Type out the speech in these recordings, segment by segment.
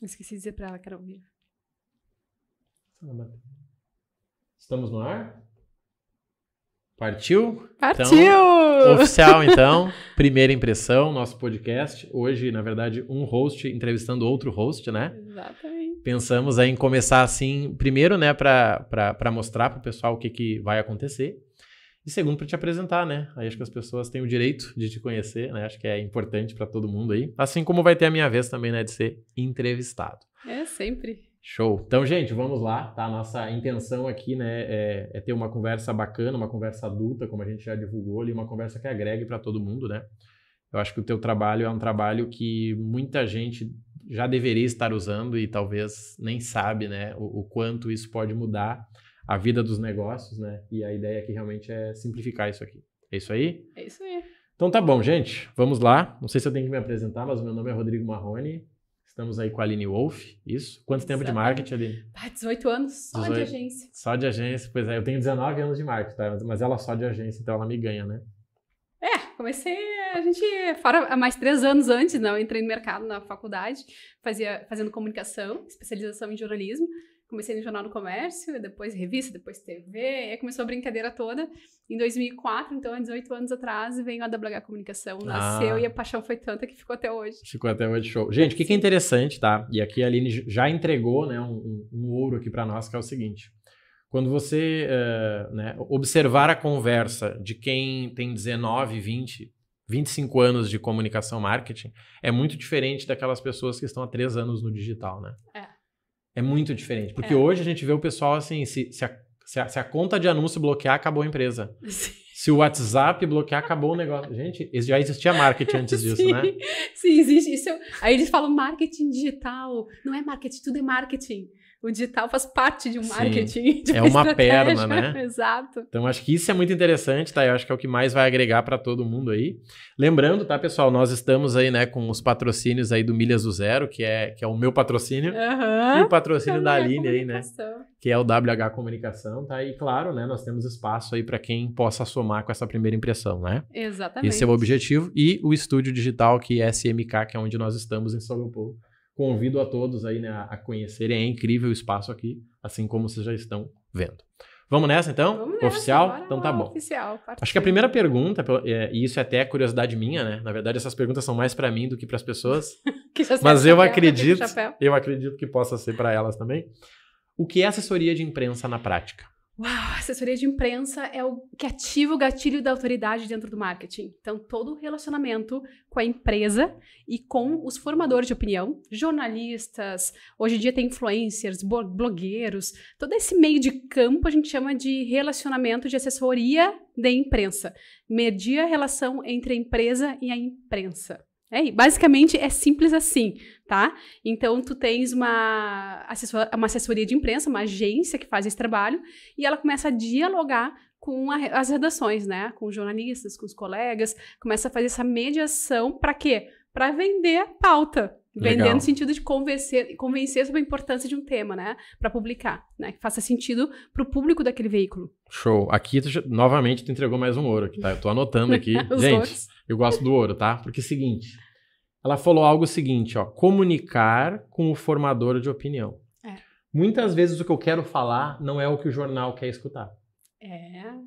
Eu esqueci de dizer pra ela que era ao vivo. Estamos no ar? Partiu? Partiu! Então, oficial, então. Primeira impressão, nosso podcast. Hoje, na verdade, um host entrevistando outro host, né? Exatamente. Pensamos aí em começar assim, primeiro, né, para mostrar pro pessoal o que vai acontecer. E segundo, para te apresentar, né? Aí acho que as pessoas têm o direito de te conhecer, né? Acho que é importante para todo mundo aí. Assim como vai ter a minha vez também, né, de ser entrevistado. É, sempre. Show. Então, gente, vamos lá, tá? Nossa intenção aqui, né, é ter uma conversa bacana, uma conversa adulta, como a gente já divulgou ali, uma conversa que agregue para todo mundo, né? Eu acho que o teu trabalho é um trabalho que muita gente já deveria estar usando e talvez nem sabe, né, o quanto isso pode mudar a vida dos negócios, né? E a ideia aqui realmente é simplificar isso aqui. É isso aí? É isso aí. Então tá bom, gente. Vamos lá. Não sei se eu tenho que me apresentar, mas o meu nome é Rodrigo Marrone. Estamos aí com a Aline Wolf, isso? Quanto tempo de marketing, Aline? 18 anos, só 18. de agência. Só de agência, pois é. Eu tenho 19 anos de marketing, tá? Mas ela só de agência, então ela me ganha, né? Comecei, fora mais 3 anos antes, né? Eu entrei no mercado na faculdade, fazendo comunicação, especialização em jornalismo. Comecei no Jornal do Comércio, depois revista, depois TV, aí começou a brincadeira toda. Em 2004, então, há 18 anos atrás, veio a WH Comunicação, nasceu e a paixão foi tanta que ficou até hoje. Ficou até hoje, show. Gente, o que é interessante, tá? E aqui a Aline já entregou, né, um ouro aqui para nós, que é o seguinte. Quando você né, observar a conversa de quem tem 19, 20, 25 anos de comunicação marketing, é muito diferente daquelas pessoas que estão há 3 anos no digital, né? É muito diferente. Porque hoje a gente vê o pessoal assim, se a conta de anúncio bloquear, acabou a empresa. Sim. Se o WhatsApp bloquear, acabou o negócio. Gente, já existia marketing antes disso, Sim. né? Sim, existe isso. Aí eles falam marketing digital. Não é marketing, tudo é marketing. O digital faz parte de um marketing. É uma perna, né? Exato. Então, acho que isso é muito interessante, tá? Eu acho que é o que mais vai agregar para todo mundo aí. Lembrando, tá, pessoal? Nós estamos aí, né, com os patrocínios aí do Milhas do Zero, que é o meu patrocínio. E o patrocínio da Aline aí, né? Que é o WH Comunicação, tá? E, claro, né, nós temos espaço aí para quem possa somar com essa primeira impressão, né? Exatamente. Esse é o objetivo. E o estúdio digital, que é SMK, que é onde nós estamos em São Leopoldo. Convido a todos aí, né, a conhecerem. É incrível o espaço aqui, assim como vocês já estão vendo. Vamos nessa, então? Vamos nessa, oficial? Então tá bom. Oficial, acho que a primeira pergunta, e isso é até curiosidade minha, né? Na verdade, essas perguntas são mais para mim do que para as pessoas. Mas eu acredito que possa ser para elas também. O que é assessoria de imprensa na prática? Uau, assessoria de imprensa é o que ativa o gatilho da autoridade dentro do marketing. Então, todo o relacionamento com a empresa e com os formadores de opinião, jornalistas, hoje em dia tem influencers, blogueiros, todo esse meio de campo a gente chama de relacionamento de assessoria de imprensa. Medir a relação entre a empresa e a imprensa. Basicamente é simples assim, tá? Então, tu tens uma assessoria de imprensa, uma agência que faz esse trabalho, e ela começa a dialogar com as redações, né? Com os jornalistas, com os colegas, começa a fazer essa mediação para quê? Para vender a pauta. Vender no sentido de convencer sobre a importância de um tema, né? Para publicar, né? Que faça sentido para o público daquele veículo. Show. Aqui, novamente, tu entregou mais um ouro aqui, tá? Eu tô anotando aqui. Gente, ouros. Eu gosto do ouro, tá? Porque é o seguinte, ela falou algo seguinte, ó, comunicar com o formador de opinião. Muitas vezes o que eu quero falar não é o que o jornal quer escutar.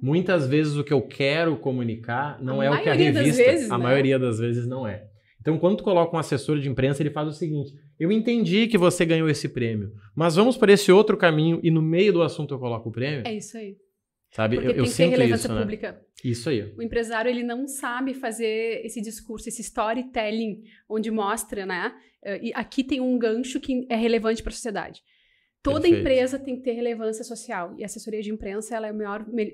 Muitas vezes o que eu quero comunicar não é o que a revista... A maioria das vezes não é. Então, quando tu coloca um assessor de imprensa, ele faz o seguinte, eu entendi que você ganhou esse prêmio, mas vamos por esse outro caminho e no meio do assunto eu coloco o prêmio? É isso aí. Sabe? Porque eu sinto relevância isso, pública. Né? Isso aí. O empresário, ele não sabe fazer esse discurso, esse storytelling, onde mostra, né? E aqui tem um gancho que é relevante para a sociedade. Toda empresa tem que ter relevância social. E a assessoria de imprensa, ela é a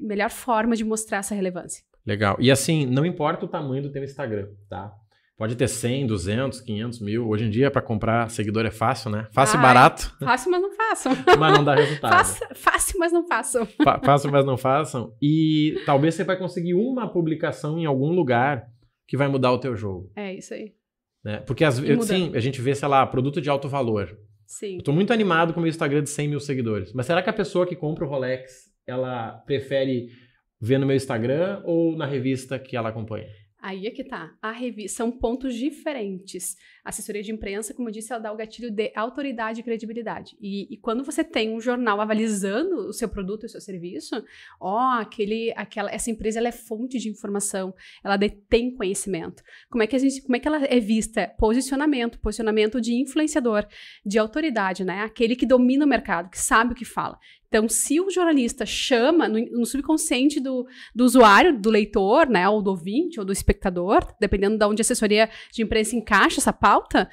melhor forma de mostrar essa relevância. Legal. E assim, não importa o tamanho do teu Instagram, tá? Pode ter 100, 200, 500 mil. Hoje em dia, para comprar seguidor é fácil, né? Fácil e barato. Fácil, mas não façam. Mas não dá resultado. Fácil, mas não façam. Fácil, mas não façam. E talvez você vai conseguir uma publicação em algum lugar que vai mudar o teu jogo. É isso aí. Né? Porque, sim, a gente vê, sei lá, produto de alto valor. Sim. Eu tô muito animado com o meu Instagram de 100 mil seguidores. Mas será que a pessoa que compra o Rolex, ela prefere ver no meu Instagram ou na revista que ela acompanha? Aí é que tá. A revista são pontos diferentes. A assessoria de imprensa, como eu disse, ela dá o gatilho de autoridade e credibilidade. E quando você tem um jornal avalizando o seu produto e o seu serviço, essa empresa ela é fonte de informação, ela detém conhecimento. Como é que ela é vista? Posicionamento de influenciador, de autoridade, né? Aquele que domina o mercado, que sabe o que fala. Então, se o jornalista chama no subconsciente do usuário, do leitor, né, ou do ouvinte, ou do espectador, dependendo de onde a assessoria de imprensa encaixa essa pauta,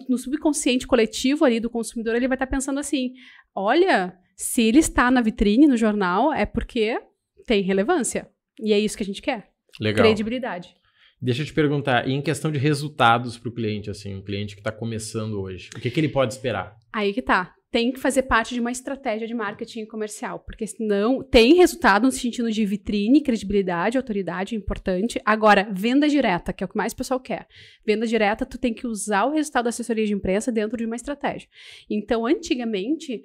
no subconsciente coletivo ali do consumidor, ele vai estar pensando assim, olha, se ele está na vitrine, no jornal, é porque tem relevância. E é isso que a gente quer. Legal. Credibilidade. Deixa eu te perguntar, e em questão de resultados para o cliente, assim, um cliente que está começando hoje, o que ele pode esperar? Aí que tá. Tem que fazer parte de uma estratégia de marketing comercial, porque senão tem resultado no sentido de vitrine, credibilidade, autoridade, importante. Agora, venda direta, que é o que mais o pessoal quer. Venda direta, tu tem que usar o resultado da assessoria de imprensa dentro de uma estratégia. Então, antigamente,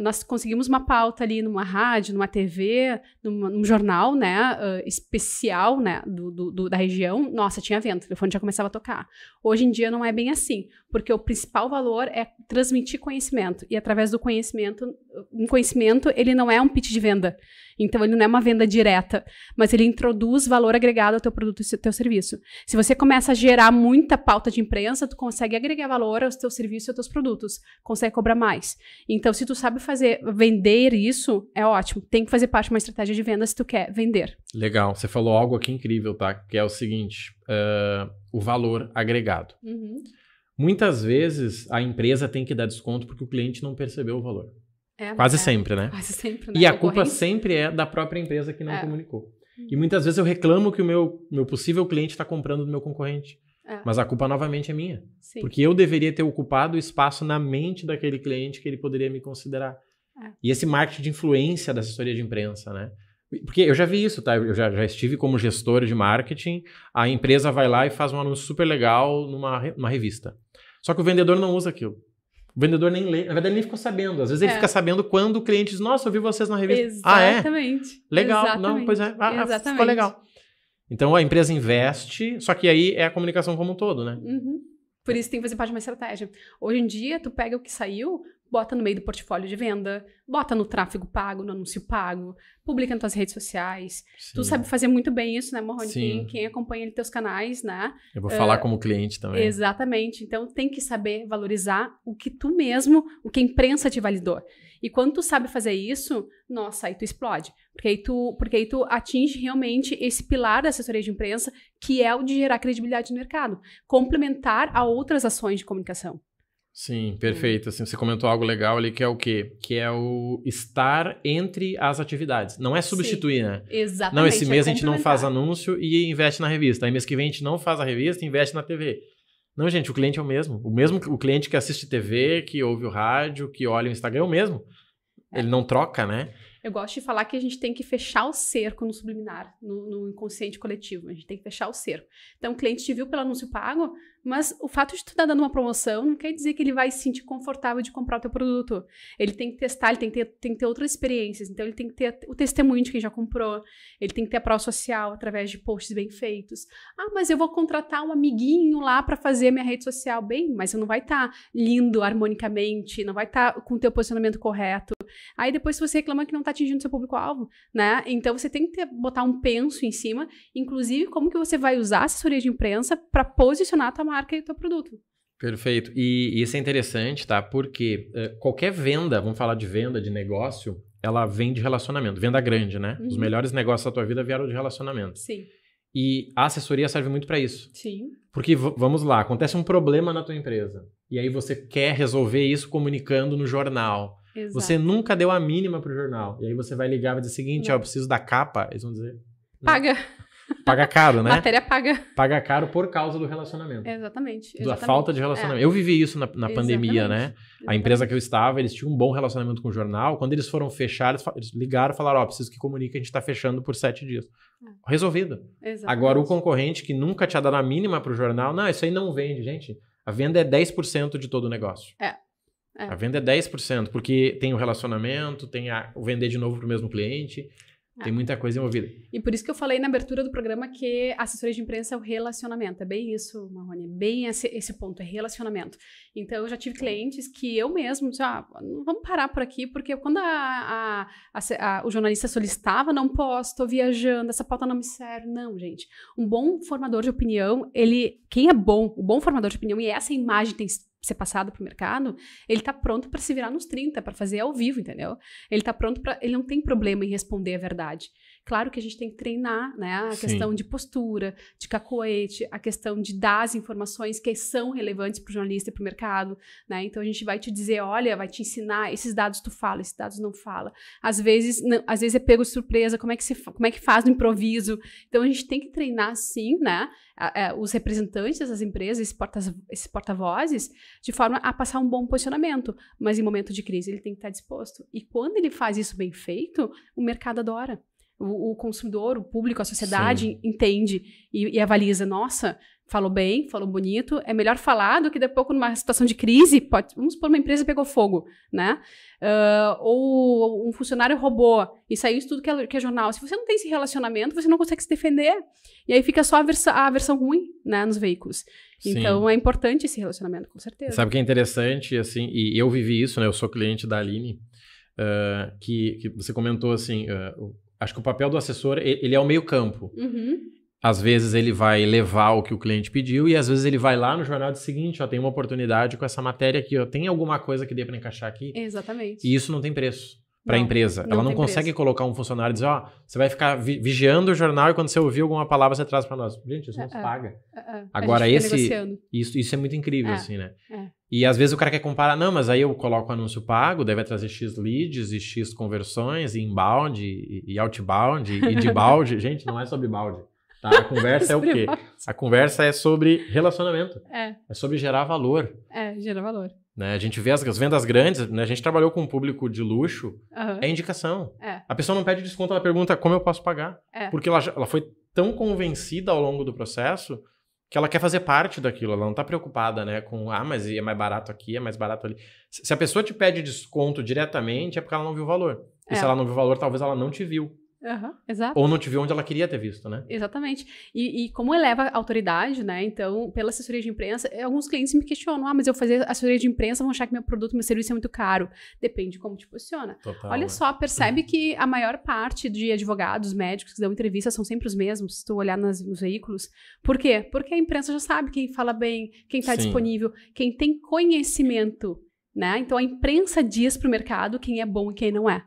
nós conseguimos uma pauta ali numa rádio, numa TV, num jornal, né, especial, né, da região. Nossa, tinha venda, o telefone já começava a tocar. Hoje em dia não é bem assim, porque o principal valor é transmitir conhecimento. E através do conhecimento, ele não é um pitch de venda. Então, ele não é uma venda direta, mas ele introduz valor agregado ao teu produto e ao teu serviço. Se você começa a gerar muita pauta de imprensa, tu consegue agregar valor aos teus serviços e aos teus produtos. Consegue cobrar mais. Então, se tu sabe vender isso, é ótimo. Tem que fazer parte de uma estratégia de venda se tu quer vender. Legal. Você falou algo aqui incrível, tá? Que é o seguinte, o valor agregado. Uhum. Muitas vezes a empresa tem que dar desconto porque o cliente não percebeu o valor. Quase sempre, né? Quase sempre, né? E a culpa sempre é da própria empresa que não comunicou. E muitas vezes eu reclamo que o meu possível cliente está comprando do meu concorrente. Mas a culpa novamente é minha. Sim. Porque eu deveria ter ocupado o espaço na mente daquele cliente que ele poderia me considerar. E esse marketing de influência da assessoria de imprensa, né? Porque eu já vi isso, tá? Eu já estive como gestor de marketing, a empresa vai lá e faz um anúncio super legal numa revista. Só que o vendedor não usa aquilo. O vendedor nem lê. Na verdade, ele nem ficou sabendo. Às vezes ele fica sabendo quando o cliente diz, nossa, eu vi vocês na revista. Exatamente. Legal. Exatamente. Não, pois é. Ficou legal. Então, a empresa investe, só que aí é a comunicação como um todo, né? Uhum. Por isso tem que fazer parte de uma estratégia. Hoje em dia, tu pega o que saiu, bota no meio do portfólio de venda, bota no tráfego pago, no anúncio pago, publica nas tuas redes sociais. Sim. Tu sabe fazer muito bem isso, né, Morrone? Quem acompanha ali teus canais, né? Eu vou falar como cliente também. Exatamente. Então, tem que saber valorizar o que tu mesmo, o que a imprensa te validou. E quando tu sabe fazer isso, nossa, aí tu explode. Porque aí tu atinge realmente esse pilar da assessoria de imprensa, que é o de gerar credibilidade no mercado. Complementar a outras ações de comunicação. Sim, perfeito. Assim, você comentou algo legal ali, que é o quê? Que é o estar entre as atividades. Não é substituir, né? Exatamente. Não, esse mês a gente não faz anúncio e investe na revista. Aí mês que vem a gente não faz a revista e investe na TV. Não, gente, o cliente é o mesmo. O cliente que assiste TV, que ouve o rádio, que olha o Instagram é o mesmo. Ele não troca, né? Eu gosto de falar que a gente tem que fechar o cerco no subliminar, no inconsciente coletivo. A gente tem que fechar o cerco. Então, o cliente te viu pelo anúncio pago, mas o fato de tu estar dando uma promoção não quer dizer que ele vai se sentir confortável de comprar o teu produto. Ele tem que testar, ele tem que ter outras experiências. Então, ele tem que ter o testemunho de quem já comprou. Ele tem que ter a prova social através de posts bem feitos. Ah, mas eu vou contratar um amiguinho lá para fazer minha rede social. Bem, mas você não vai estar lindo harmonicamente, não vai estar com o teu posicionamento correto. Aí depois você reclama que não está atingindo seu público-alvo, né? Então você tem que botar um penso em cima, inclusive como que você vai usar a assessoria de imprensa para posicionar a tua marca e o teu produto. Perfeito. E isso é interessante, tá? Porque qualquer venda, vamos falar de venda, de negócio, ela vem de relacionamento. Venda grande, né? Os melhores negócios da tua vida vieram de relacionamento. Sim. E a assessoria serve muito para isso. Sim. Porque, vamos lá, acontece um problema na tua empresa. E aí você quer resolver isso comunicando no jornal. Exato. Você nunca deu a mínima pro jornal. E aí você vai ligar e vai dizer o seguinte, eu preciso da capa. Eles vão dizer... Paga. Paga caro, né? Matéria paga. Paga caro por causa do relacionamento. Exatamente. Da falta de relacionamento. Eu vivi isso na pandemia, né? A empresa que eu estava, eles tinham um bom relacionamento com o jornal. Quando eles foram fechar, eles ligaram e falaram, preciso que comunique, a gente está fechando por 7 dias. Resolvido. Exatamente. Agora, o concorrente que nunca tinha dado a mínima pro jornal, não, isso aí não vende, gente. A venda é 10% de todo o negócio. A venda é 10%, porque tem o relacionamento, tem o vender de novo pro mesmo cliente. Tem muita coisa envolvida. E por isso que eu falei na abertura do programa que a assessoria de imprensa é o relacionamento. É bem isso, Marrone, é bem esse ponto, é relacionamento. Então, eu já tive clientes que eu mesmo, vamos parar por aqui, porque quando o jornalista solicitava, não posso, estou viajando, essa pauta não me serve. Não, gente. Um bom formador de opinião, quem é bom, o bom formador de opinião, e essa imagem tem ser passado para o mercado, ele tá pronto para se virar nos 30, para fazer ao vivo, entendeu? Ele tá pronto ele não tem problema em responder a verdade. Claro que a gente tem que treinar, né? A questão de postura, de cacoete, a questão de dar as informações que são relevantes para o jornalista e para o mercado, né? Então a gente vai te dizer, olha, vai te ensinar, esses dados tu fala, esses dados não fala. Às vezes é pego de surpresa, como é que faz no improviso. Então a gente tem que treinar sim, né? Os representantes dessas empresas, esses porta-vozes, de forma a passar um bom posicionamento. Mas em momento de crise ele tem que estar disposto. E quando ele faz isso bem feito, o mercado adora. O consumidor, o público, a sociedade entende e avaliza, nossa, falou bem, falou bonito, é melhor falar do que depois numa situação de crise, vamos supor, uma empresa pegou fogo, né? Ou um funcionário roubou e saiu isso tudo que é jornal. Se você não tem esse relacionamento, você não consegue se defender. E aí fica só a versão ruim, né, nos veículos. Então é importante esse relacionamento, com certeza. Sabe o que é interessante, assim, e eu vivi isso, né? Eu sou cliente da Aline, que você comentou assim, acho que o papel do assessor, ele é o meio campo. Às vezes ele vai levar o que o cliente pediu e às vezes ele vai lá no jornal e diz o seguinte, tem uma oportunidade com essa matéria aqui, tem alguma coisa que dê para encaixar aqui? Exatamente. E isso não tem preço para a empresa. Ela não consegue colocar um funcionário e dizer, você vai ficar vigiando o jornal e quando você ouvir alguma palavra você traz para nós. Gente, isso não se paga. Agora isso é muito incrível, assim, né? E às vezes o cara quer comparar, não, mas aí eu coloco o anúncio pago, daí vai trazer X leads e X conversões, e inbound, e outbound, e de balde. Gente, não é sobre balde. Tá? A conversa é o quê? A conversa é sobre relacionamento. É sobre gerar valor. Gerar valor. Né? A gente vê as vendas grandes, né? A gente trabalhou com um público de luxo, é indicação. A pessoa não pede desconto, ela pergunta como eu posso pagar. Porque ela foi tão convencida ao longo do processo que ela quer fazer parte daquilo, ela não está preocupada, né, com, mas é mais barato aqui, é mais barato ali. Se a pessoa te pede desconto diretamente, é porque ela não viu o valor. E se ela não viu o valor, talvez ela não te viu. Exato. Ou não te viu onde ela queria ter visto, né? Exatamente. E como eleva a autoridade, né? Então, pela assessoria de imprensa, alguns clientes me questionam, mas eu fazer assessoria de imprensa, vão achar que meu produto, meu serviço é muito caro. Depende de como te posiciona. Total, olha só, percebe que a maior parte de advogados, médicos que dão entrevista são sempre os mesmos, se tu olhar nos veículos. Por quê? Porque a imprensa já sabe quem fala bem, quem está disponível, quem tem conhecimento, né? Então, a imprensa diz para o mercado quem é bom e quem não é.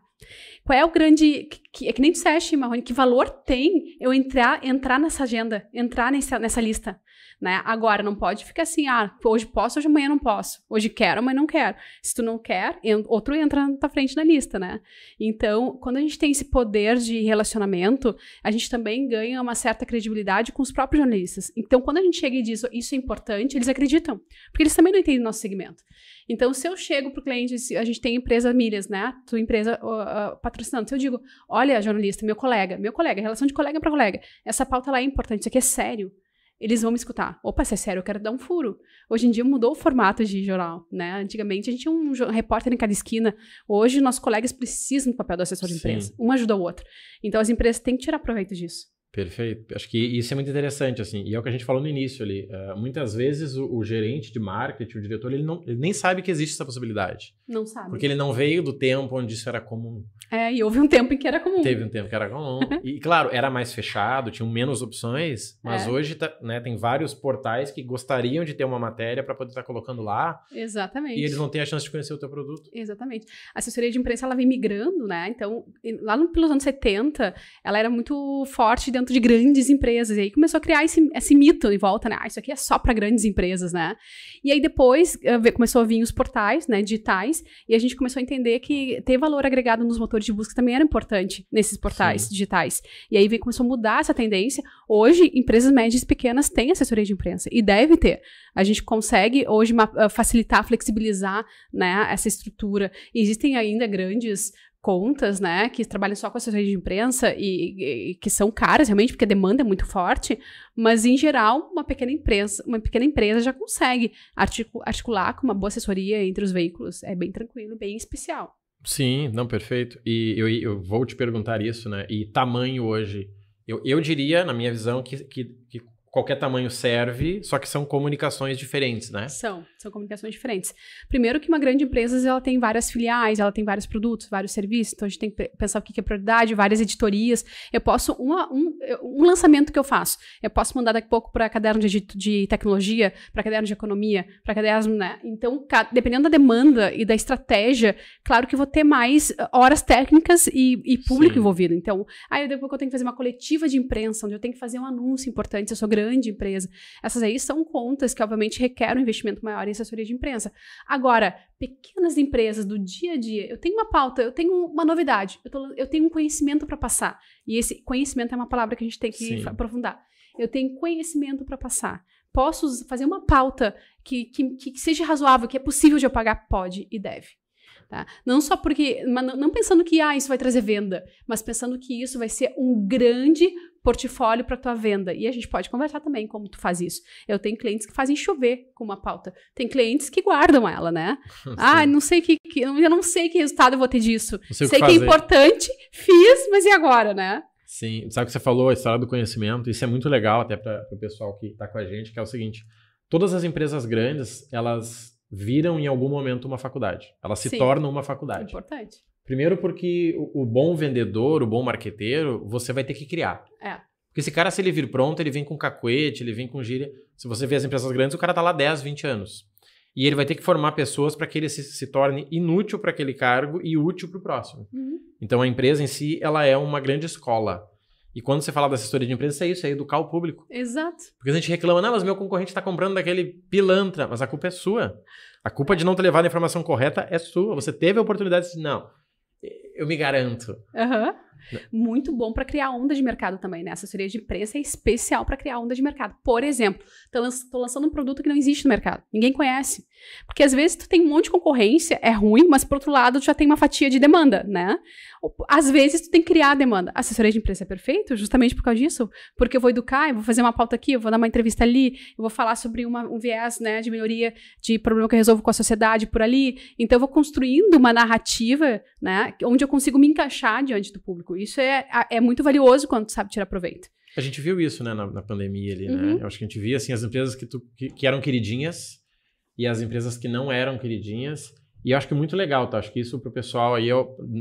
Qual é o grande... É que nem disseste, Marrone, que valor tem eu entrar nessa agenda, entrar nessa lista, né? Agora, não pode ficar assim, hoje posso, hoje amanhã não posso. Hoje quero, amanhã não quero. Se tu não quer, outro entra na tua frente na lista, né? Então, quando a gente tem esse poder de relacionamento, a gente também ganha uma certa credibilidade com os próprios jornalistas. Então, quando a gente chega e diz, isso é importante, eles acreditam. Porque eles também não entendem o nosso segmento. Então, se eu chego pro cliente, a gente tem empresa milhas, né? Tua empresa patrocinando. Se eu digo, olha, jornalista, meu colega, relação de colega para colega, essa pauta lá é importante, isso aqui é sério. Eles vão me escutar. Opa, se é sério, eu quero dar um furo. Hoje em dia mudou o formato de jornal, né? Antigamente a gente tinha um repórter em cada esquina. Hoje nossos colegas precisam do papel do assessor de imprensa. Um ajuda o outro. Então as empresas têm que tirar proveito disso. Perfeito. Acho que isso é muito interessante, assim. E é o que a gente falou no início ali. Muitas vezes o gerente de marketing, o diretor, ele nem sabe que existe essa possibilidade. Não sabe. Porque ele não veio do tempo onde isso era comum. E houve um tempo em que era comum. Teve um tempo que era comum. E, claro, era mais fechado, tinham menos opções, mas hoje né, tem vários portais que gostariam de ter uma matéria para poder estar colocando lá. Exatamente. E eles não têm a chance de conhecer o teu produto. Exatamente. A assessoria de imprensa, ela vem migrando, né? Então, lá pelos anos 70, ela era muito forte dentro de grandes empresas. E aí começou a criar esse mito em volta, né? Isso aqui é só para grandes empresas, né? E aí depois começou a vir os portais, né, digitais, e a gente começou a entender que ter valor agregado nos motores de busca também era importante nesses portais digitais. E aí começou a mudar essa tendência. Hoje, empresas médias e pequenas têm assessoria de imprensa, e deve ter. A gente consegue hoje facilitar, flexibilizar, né, essa estrutura. E existem ainda grandes contas, né, que trabalham só com assessoria de imprensa e que são caras realmente, porque a demanda é muito forte, mas em geral uma pequena empresa já consegue articular com uma boa assessoria entre os veículos. É bem tranquilo, bem especial. Sim, não, perfeito. E eu vou te perguntar isso, né? E tamanho hoje? Eu diria, na minha visão, que qualquer tamanho serve, só que são comunicações diferentes, né? São comunicações diferentes. Primeiro que uma grande empresa, ela tem várias filiais, ela tem vários produtos, vários serviços, então a gente tem que pensar o que é prioridade, várias editorias. Eu posso, um lançamento que eu faço, eu posso mandar daqui a pouco para caderno de tecnologia, para caderno de economia, para caderno, né? Então, dependendo da demanda e da estratégia, claro que eu vou ter mais horas técnicas e público envolvido. Então, aí depois eu tenho que fazer uma coletiva de imprensa, onde eu tenho que fazer um anúncio importante, se eu sou grande empresa. Essas aí são contas que, obviamente, requerem um investimento maior em assessoria de imprensa. Agora, pequenas empresas do dia a dia, eu tenho uma pauta, eu tenho uma novidade, eu tenho um conhecimento para passar. E esse conhecimento é uma palavra que a gente tem que aprofundar. Eu tenho conhecimento para passar. Posso fazer uma pauta que seja razoável, que é possível de eu pagar? Pode e deve. Tá? Não só porque, não pensando que isso vai trazer venda, mas pensando que isso vai ser um grande portfólio para tua venda. E a gente pode conversar também como tu faz isso. Eu tenho clientes que fazem chover com uma pauta. Tem clientes que guardam ela, né? Não sei eu não sei que resultado eu vou ter disso. Sei que é importante, fiz, mas e agora, né? Sim, sabe o que você falou, a história do conhecimento, isso é muito legal até para o pessoal que está com a gente, que é o seguinte, todas as empresas grandes, elas viram em algum momento uma faculdade. Elas se tornam uma faculdade. Importante. Primeiro porque o bom vendedor, o bom marqueteiro, você vai ter que criar. Porque esse cara, se ele vir pronto, ele vem com cacuete, ele vem com gíria. Se você vê as empresas grandes, o cara tá lá 10, 20 anos. E ele vai ter que formar pessoas para que ele se torne inútil para aquele cargo e útil para o próximo. Então a empresa em si, ela é uma grande escola. E quando você fala da assessoria de empresa, é isso, é educar o público. Exato. Porque a gente reclama, não, mas meu concorrente está comprando daquele pilantra. Mas a culpa é sua. A culpa de não ter levado a informação correta é sua. Você teve a oportunidade de não, eu me garanto. Muito bom para criar onda de mercado também, né? A assessoria de imprensa é especial para criar onda de mercado. Por exemplo, tô lançando um produto que não existe no mercado. Ninguém conhece. Porque às vezes tu tem um monte de concorrência, é ruim, mas por outro lado tu já tem uma fatia de demanda, né? Às vezes tu tem que criar a demanda. A assessoria de imprensa é perfeito justamente por causa disso. Porque eu vou educar, eu vou fazer uma pauta aqui, eu vou dar uma entrevista ali, eu vou falar sobre um viés, né, de melhoria de problema que eu resolvo com a sociedade por ali. Então eu vou construindo uma narrativa, né, onde eu consigo me encaixar diante do público. Isso é muito valioso quando tu sabe tirar proveito. A gente viu isso, né, na pandemia ali, né? Eu acho que a gente via, assim, as empresas que eram queridinhas e as empresas que não eram queridinhas. E eu acho que é muito legal, tá? Acho que isso pro pessoal aí,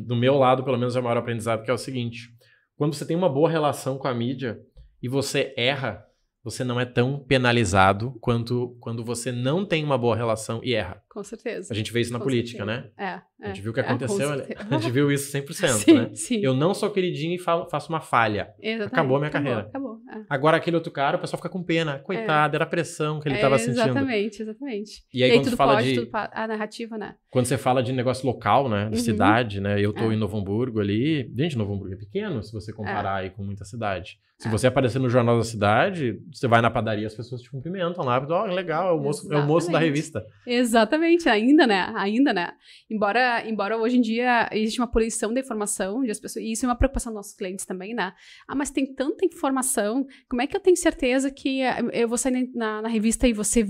do meu lado, pelo menos, é o maior aprendizado, que é o seguinte. Quando você tem uma boa relação com a mídia e você erra, você não é tão penalizado quanto quando você não tem uma boa relação e erra. Com certeza. A gente vê isso na política, certeza. Né? A gente viu o que aconteceu, a gente viu isso 100%, sim, né? Sim. Eu não sou queridinho e faço uma falha. Exatamente. Acabou a minha carreira. Acabou. Agora aquele outro cara, o pessoal fica com pena. Coitado, era a pressão que ele estava sentindo. Exatamente. E aí quando tudo fala tudo a narrativa, né? Quando você fala de negócio local, né? De cidade, né? Eu tô em Novo Hamburgo ali. Gente, Novo Hamburgo é pequeno se você comparar aí com muita cidade. Se você aparecer no Jornal da Cidade, você vai na padaria, as pessoas te cumprimentam lá. Legal, é o moço da revista. Exatamente, ainda, né? Embora hoje em dia existe uma poluição da informação de as pessoas, e isso é uma preocupação dos nossos clientes também, né? Mas tem tanta informação, como é que eu tenho certeza que eu vou sair na revista e vou ser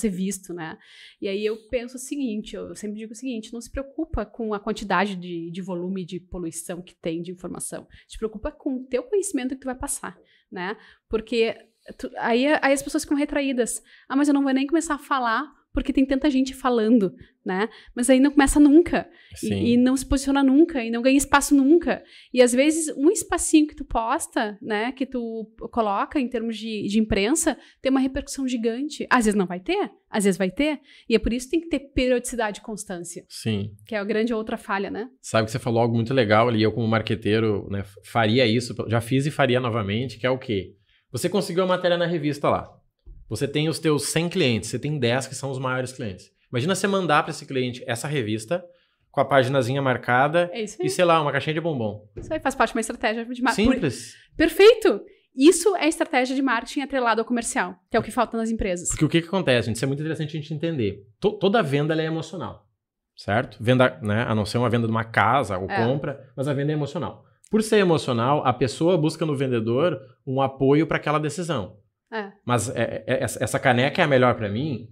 visto, né? E aí eu penso o seguinte, eu sempre digo o seguinte, não se preocupa com a quantidade de volume de poluição que tem de informação, se preocupa com o teu conhecimento que tu vai passar, né? Porque aí as pessoas ficam retraídas. Mas eu não vou nem começar a falar porque tem tanta gente falando, né? Mas aí não começa nunca. E não se posiciona nunca. E não ganha espaço nunca. E às vezes um espacinho que tu posta, né? Que tu coloca em termos de imprensa, tem uma repercussão gigante. Às vezes não vai ter. Às vezes vai ter. E é por isso que tem que ter periodicidade e constância. Sim. Que é a grande outra falha, né? Sabe que você falou algo muito legal ali. Eu como marqueteiro, né, faria isso. Já fiz e faria novamente. Que é o quê? Você conseguiu a matéria na revista lá. Você tem os teus 100 clientes, você tem 10 que são os maiores clientes. Imagina você mandar para esse cliente essa revista com a paginazinha marcada e, sei lá, uma caixinha de bombom. Isso aí faz parte de uma estratégia de marketing. Simples. Perfeito! Isso é estratégia de marketing atrelado ao comercial, que é o que falta nas empresas. Porque o que acontece, gente? Isso é muito interessante a gente entender. Toda venda ela é emocional, certo? Venda, né? A não ser uma venda de uma casa ou compra, mas a venda é emocional. Por ser emocional, a pessoa busca no vendedor um apoio para aquela decisão. Mas essa caneca é a melhor para mim?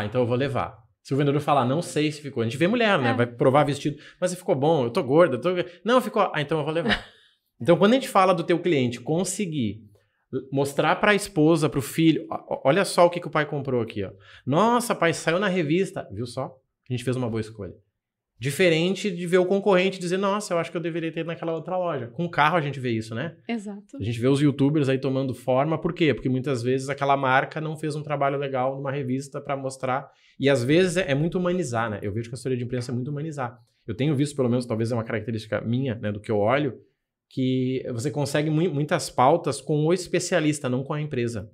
Então eu vou levar. Se o vendedor falar, não sei se ficou. A gente vê mulher, né? Vai provar vestido. Mas se ficou bom, eu tô gorda. Não, ficou... Ah, então eu vou levar. Então, quando a gente fala do teu cliente conseguir mostrar para a esposa, para o filho, olha só o que o pai comprou aqui, ó. Nossa, pai, saiu na revista. Viu só? A gente fez uma boa escolha. Diferente de ver o concorrente dizer, nossa, eu acho que eu deveria ter ido naquela outra loja. Com carro a gente vê isso, né? Exato. A gente vê os youtubers aí tomando forma. Por quê? Porque muitas vezes aquela marca não fez um trabalho legal numa revista para mostrar. E às vezes é muito humanizar, né? Eu vejo que a assessoria de imprensa é muito humanizar. Eu tenho visto, pelo menos, talvez é uma característica minha, né, do que eu olho, que você consegue muitas pautas com o especialista, não com a empresa.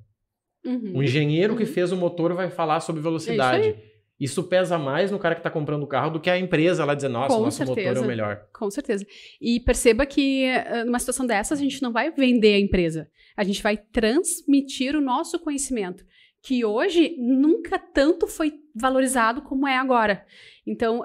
O engenheiro que fez o motor vai falar sobre velocidade. Isso pesa mais no cara que está comprando o carro do que a empresa lá dizer, nossa, nosso motor é o melhor. Com certeza. E perceba que numa situação dessas a gente não vai vender a empresa. A gente vai transmitir o nosso conhecimento, que hoje nunca tanto foi valorizado como é agora. Então,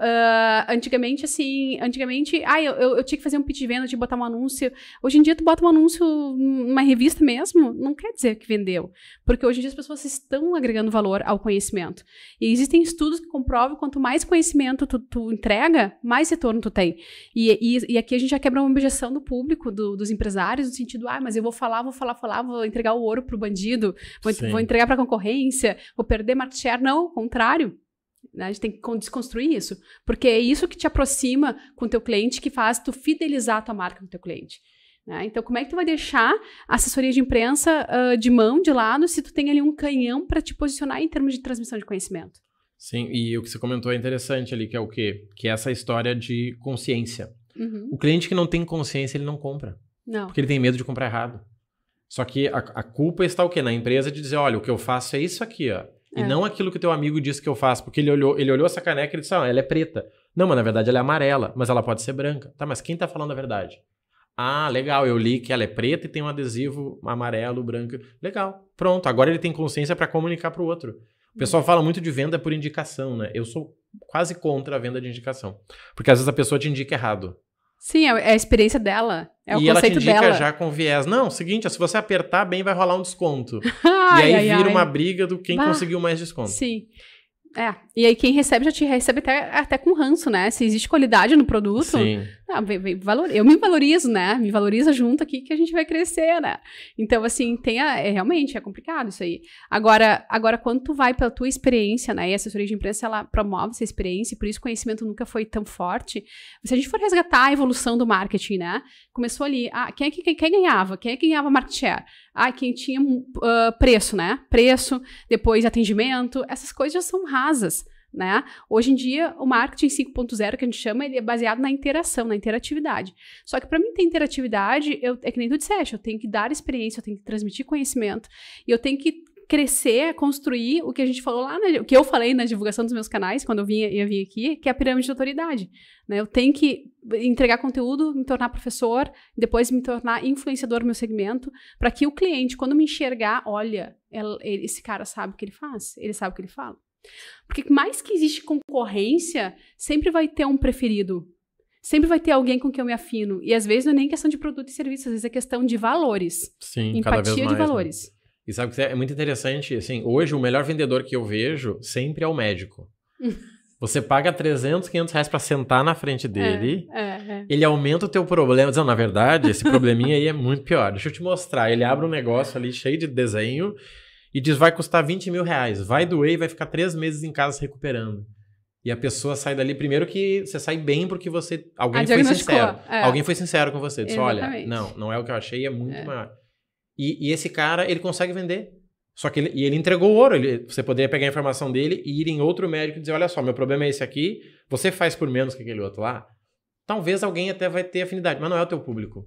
antigamente, eu tinha que fazer um pitch de venda, tinha que botar um anúncio. Hoje em dia, tu bota um anúncio numa revista mesmo, não quer dizer que vendeu. Porque hoje em dia as pessoas estão agregando valor ao conhecimento. E existem estudos que comprovam que quanto mais conhecimento tu entrega, mais retorno tu tem. E aqui a gente já quebra uma objeção do público, dos empresários, no sentido, mas eu vou falar, vou entregar o ouro pro bandido, vou entregar pra concorrência, vou perder market share. Não, ao contrário. A gente tem que desconstruir isso, porque é isso que te aproxima com o teu cliente, que faz tu fidelizar a tua marca com o teu cliente. Né? Então, como é que tu vai deixar a assessoria de imprensa de mão, de lado, se tu tem ali um canhão para te posicionar em termos de transmissão de conhecimento? Sim, e o que você comentou é interessante ali, que é o quê? Que é essa história de consciência. O cliente que não tem consciência, ele não compra. Não. Porque ele tem medo de comprar errado. Só que a culpa está o quê? Na empresa de dizer, olha, o que eu faço é isso aqui, ó. E não aquilo que o teu amigo disse que eu faço. Porque ele olhou essa caneca e disse, ela é preta. Não, mas na verdade ela é amarela. Mas ela pode ser branca. Tá, mas quem tá falando a verdade? Ah, legal, eu li que ela é preta e tem um adesivo amarelo, branco. Legal, pronto. Agora ele tem consciência para comunicar para o outro. O pessoal fala muito de venda por indicação, né? Eu sou quase contra a venda de indicação. Porque às vezes a pessoa te indica errado. Sim, é a experiência dela. É o conceito dela. E ela te indica já com viés. Não, seguinte, se você apertar bem, vai rolar um desconto. E aí vira uma briga do quem conseguiu mais desconto. Sim. E aí quem recebe já te recebe até com ranço, né? Se existe qualidade no produto, sim. Eu me valorizo, né? Me valoriza junto aqui que a gente vai crescer, né? Então, assim, realmente é complicado isso aí. Agora, quando tu vai pela tua experiência, né? E a assessoria de imprensa, ela promove essa experiência, e por isso o conhecimento nunca foi tão forte. Se a gente for resgatar a evolução do marketing, né? Começou ali, quem ganhava? Quem é que ganhava market share? Quem tinha preço, né? Preço, depois atendimento, essas coisas já são rasas, né? Hoje em dia, o marketing 5.0, que a gente chama, ele é baseado na interação, na interatividade. Só que para mim ter interatividade, é que nem tu disseste, eu tenho que dar experiência, eu tenho que transmitir conhecimento, e eu tenho que crescer, construir o que a gente falou lá, o que eu falei na divulgação dos meus canais, quando eu vim aqui, que é a pirâmide de autoridade. Né? Eu tenho que entregar conteúdo, me tornar professor, depois me tornar influenciador no meu segmento, para que o cliente, quando me enxergar, olha, esse cara sabe o que ele faz, ele sabe o que ele fala. Porque mais que existe concorrência, sempre vai ter um preferido. Sempre vai ter alguém com quem eu me afino. E às vezes não é nem questão de produto e serviço, às vezes é questão de valores. Sim, empatia cada vez mais, de valores. Né? E sabe que é muito interessante, assim, hoje o melhor vendedor que eu vejo sempre é o médico. Você paga 300, 500 reais pra sentar na frente dele, ele aumenta o teu problema, dizendo, na verdade, esse probleminha aí é muito pior. Deixa eu te mostrar. Ele abre um negócio ali cheio de desenho e diz, vai custar 20 mil reais, vai doer e vai ficar 3 meses em casa se recuperando. E a pessoa sai dali, primeiro que você sai bem porque alguém foi sincero. Alguém foi sincero com você. Disse, olha, não é o que eu achei, é muito maior. E esse cara, ele consegue vender. Só que ele entregou o ouro. Você poderia pegar a informação dele e ir em outro médico e dizer, olha só, meu problema é esse aqui, você faz por menos que aquele outro lá. Talvez alguém até vai ter afinidade, mas não é o teu público.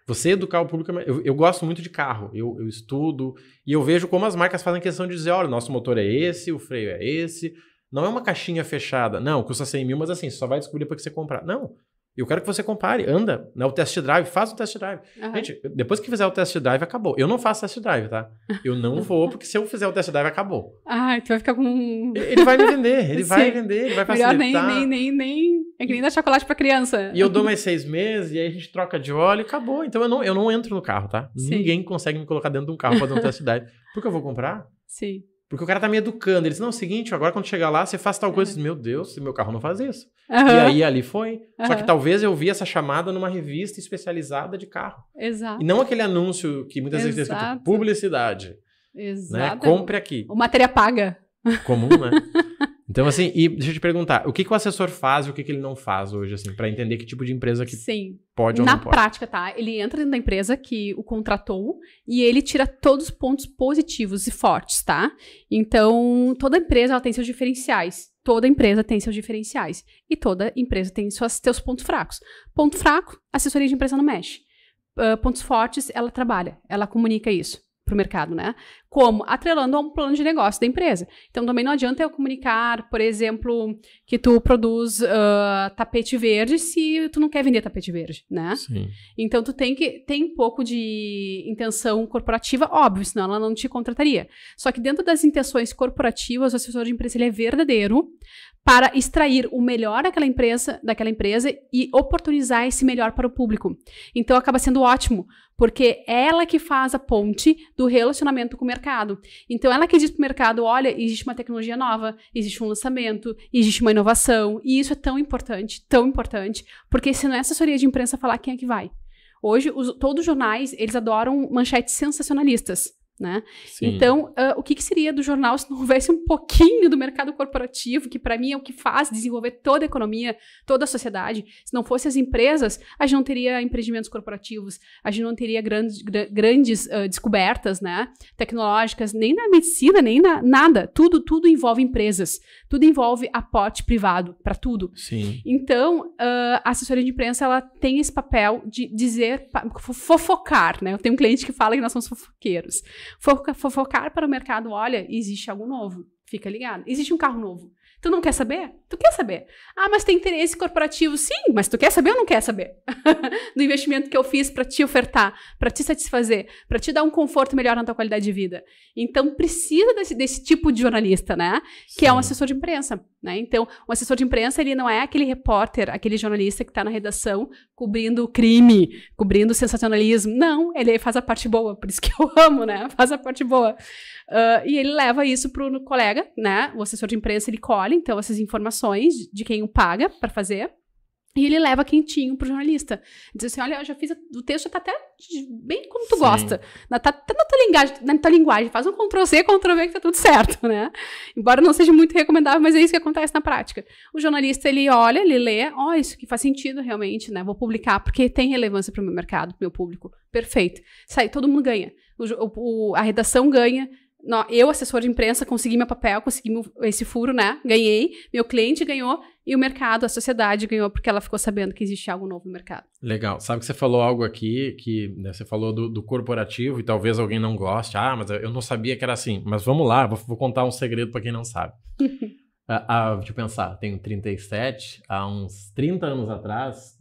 Você educar o público... Eu gosto muito de carro. Eu estudo e eu vejo como as marcas fazem questão de dizer, olha, o nosso motor é esse, o freio é esse. Não é uma caixinha fechada. Não, custa 100 mil, mas assim, você só vai descobrir depois que você comprar. Não. Eu quero que você compare, anda, né, o test drive, faz o test drive. Gente, depois que fizer o test drive, acabou. Eu não faço test drive, tá? Eu não vou, porque se eu fizer o test drive, acabou. Tu vai ficar com... Ele vai me vender, ele vai vender, ele vai facilitar. Melhor nem... É que nem dar chocolate pra criança. E eu dou mais 6 meses, e aí a gente troca de óleo e acabou. Então eu não entro no carro, tá? Sim. Ninguém consegue me colocar dentro de um carro pra dar um test drive. Por que eu vou comprar? Sim. Porque o cara tá me educando. Ele disse, não, é o seguinte, agora quando chegar lá, você faz tal coisa. Meu Deus, meu carro não faz isso. E aí, ali foi. Só que talvez eu vi essa chamada numa revista especializada de carro. Exato. E não aquele anúncio que muitas vezes tem escrito publicidade. Exato. Né? Compre aqui. O matéria paga. Comum, né? Então, assim, e deixa eu te perguntar, o que o assessor faz e o que ele não faz hoje, assim, pra entender que tipo de empresa que pode ou não pode? Na prática, tá? Ele entra dentro da empresa que o contratou e ele tira todos os pontos positivos e fortes, tá? Então, toda empresa ela tem seus diferenciais. Toda empresa tem seus diferenciais. E toda empresa tem seus pontos fracos. Ponto fraco, assessoria de empresa não mexe. Pontos fortes, ela trabalha. Ela comunica isso pro mercado, né? Como? Atrelando a um plano de negócio da empresa. Então, também não adianta eu comunicar, por exemplo, que tu produz tapete verde se tu não quer vender tapete verde, né? Sim. Então, tu tem um pouco de intenção corporativa, óbvio, senão ela não te contrataria. Só que dentro das intenções corporativas, o assessor de empresa ele é verdadeiro para extrair o melhor daquela empresa e oportunizar esse melhor para o público. Então, acaba sendo ótimo, porque é ela que faz a ponte do relacionamento com o mercado. Então, ela que diz para o mercado, olha, existe uma tecnologia nova, existe um lançamento, existe uma inovação, e isso é tão importante, porque se não é assessoria de imprensa falar, quem é que vai? Hoje, todos os jornais, eles adoram manchetes sensacionalistas, né? Então, o que seria do jornal se não houvesse um pouquinho do mercado corporativo, que para mim é o que faz desenvolver toda a economia, toda a sociedade? Se não fosse as empresas, a gente não teria empreendimentos corporativos, a gente não teria grandes descobertas, né, tecnológicas, nem na medicina, nem nada. Tudo envolve empresas, tudo envolve aporte privado para tudo. Sim. Então, a assessoria de imprensa, ela tem esse papel de dizer, fofocar, né? Eu tenho um cliente que fala que nós somos fofoqueiros. Fofocar para o mercado, olha, existe algo novo, fica ligado. Existe um carro novo. Tu não quer saber? Tu quer saber. Ah, mas tem interesse corporativo. Sim, mas tu quer saber ou não quer saber? Do investimento que eu fiz para te ofertar, para te satisfazer, para te dar um conforto melhor na tua qualidade de vida. Então, precisa desse tipo de jornalista, né? Sim. Que é um assessor de imprensa, né? Então, o assessor de imprensa, ele não é aquele repórter, aquele jornalista que está na redação cobrindo crime, cobrindo sensacionalismo. Não, ele faz a parte boa, por isso que eu amo, né? Faz a parte boa. E ele leva isso pro colega, né? O assessor de imprensa, ele colhe, então, essas informações de quem o paga para fazer. E ele leva quentinho pro jornalista. Diz assim, olha, eu já fiz, o texto já tá até bem como tu gosta. Tá na tua linguagem. Faz um Ctrl+C, Ctrl+V que tá tudo certo, né? Embora não seja muito recomendável, mas é isso que acontece na prática. O jornalista, ele olha, ele lê, isso aqui faz sentido realmente, né? Vou publicar porque tem relevância pro meu mercado, pro meu público. Perfeito. Isso aí, todo mundo ganha. A redação ganha. Eu, assessor de imprensa, consegui meu papel, consegui esse furo, né? Ganhei, meu cliente ganhou e o mercado, a sociedade ganhou porque ela ficou sabendo que existia algo novo no mercado. Legal. Sabe que você falou algo aqui, que né, você falou do corporativo e talvez alguém não goste. Mas eu não sabia que era assim. Mas vamos lá, vou contar um segredo para quem não sabe. Deixa eu pensar, tenho 37, há uns 30 anos atrás,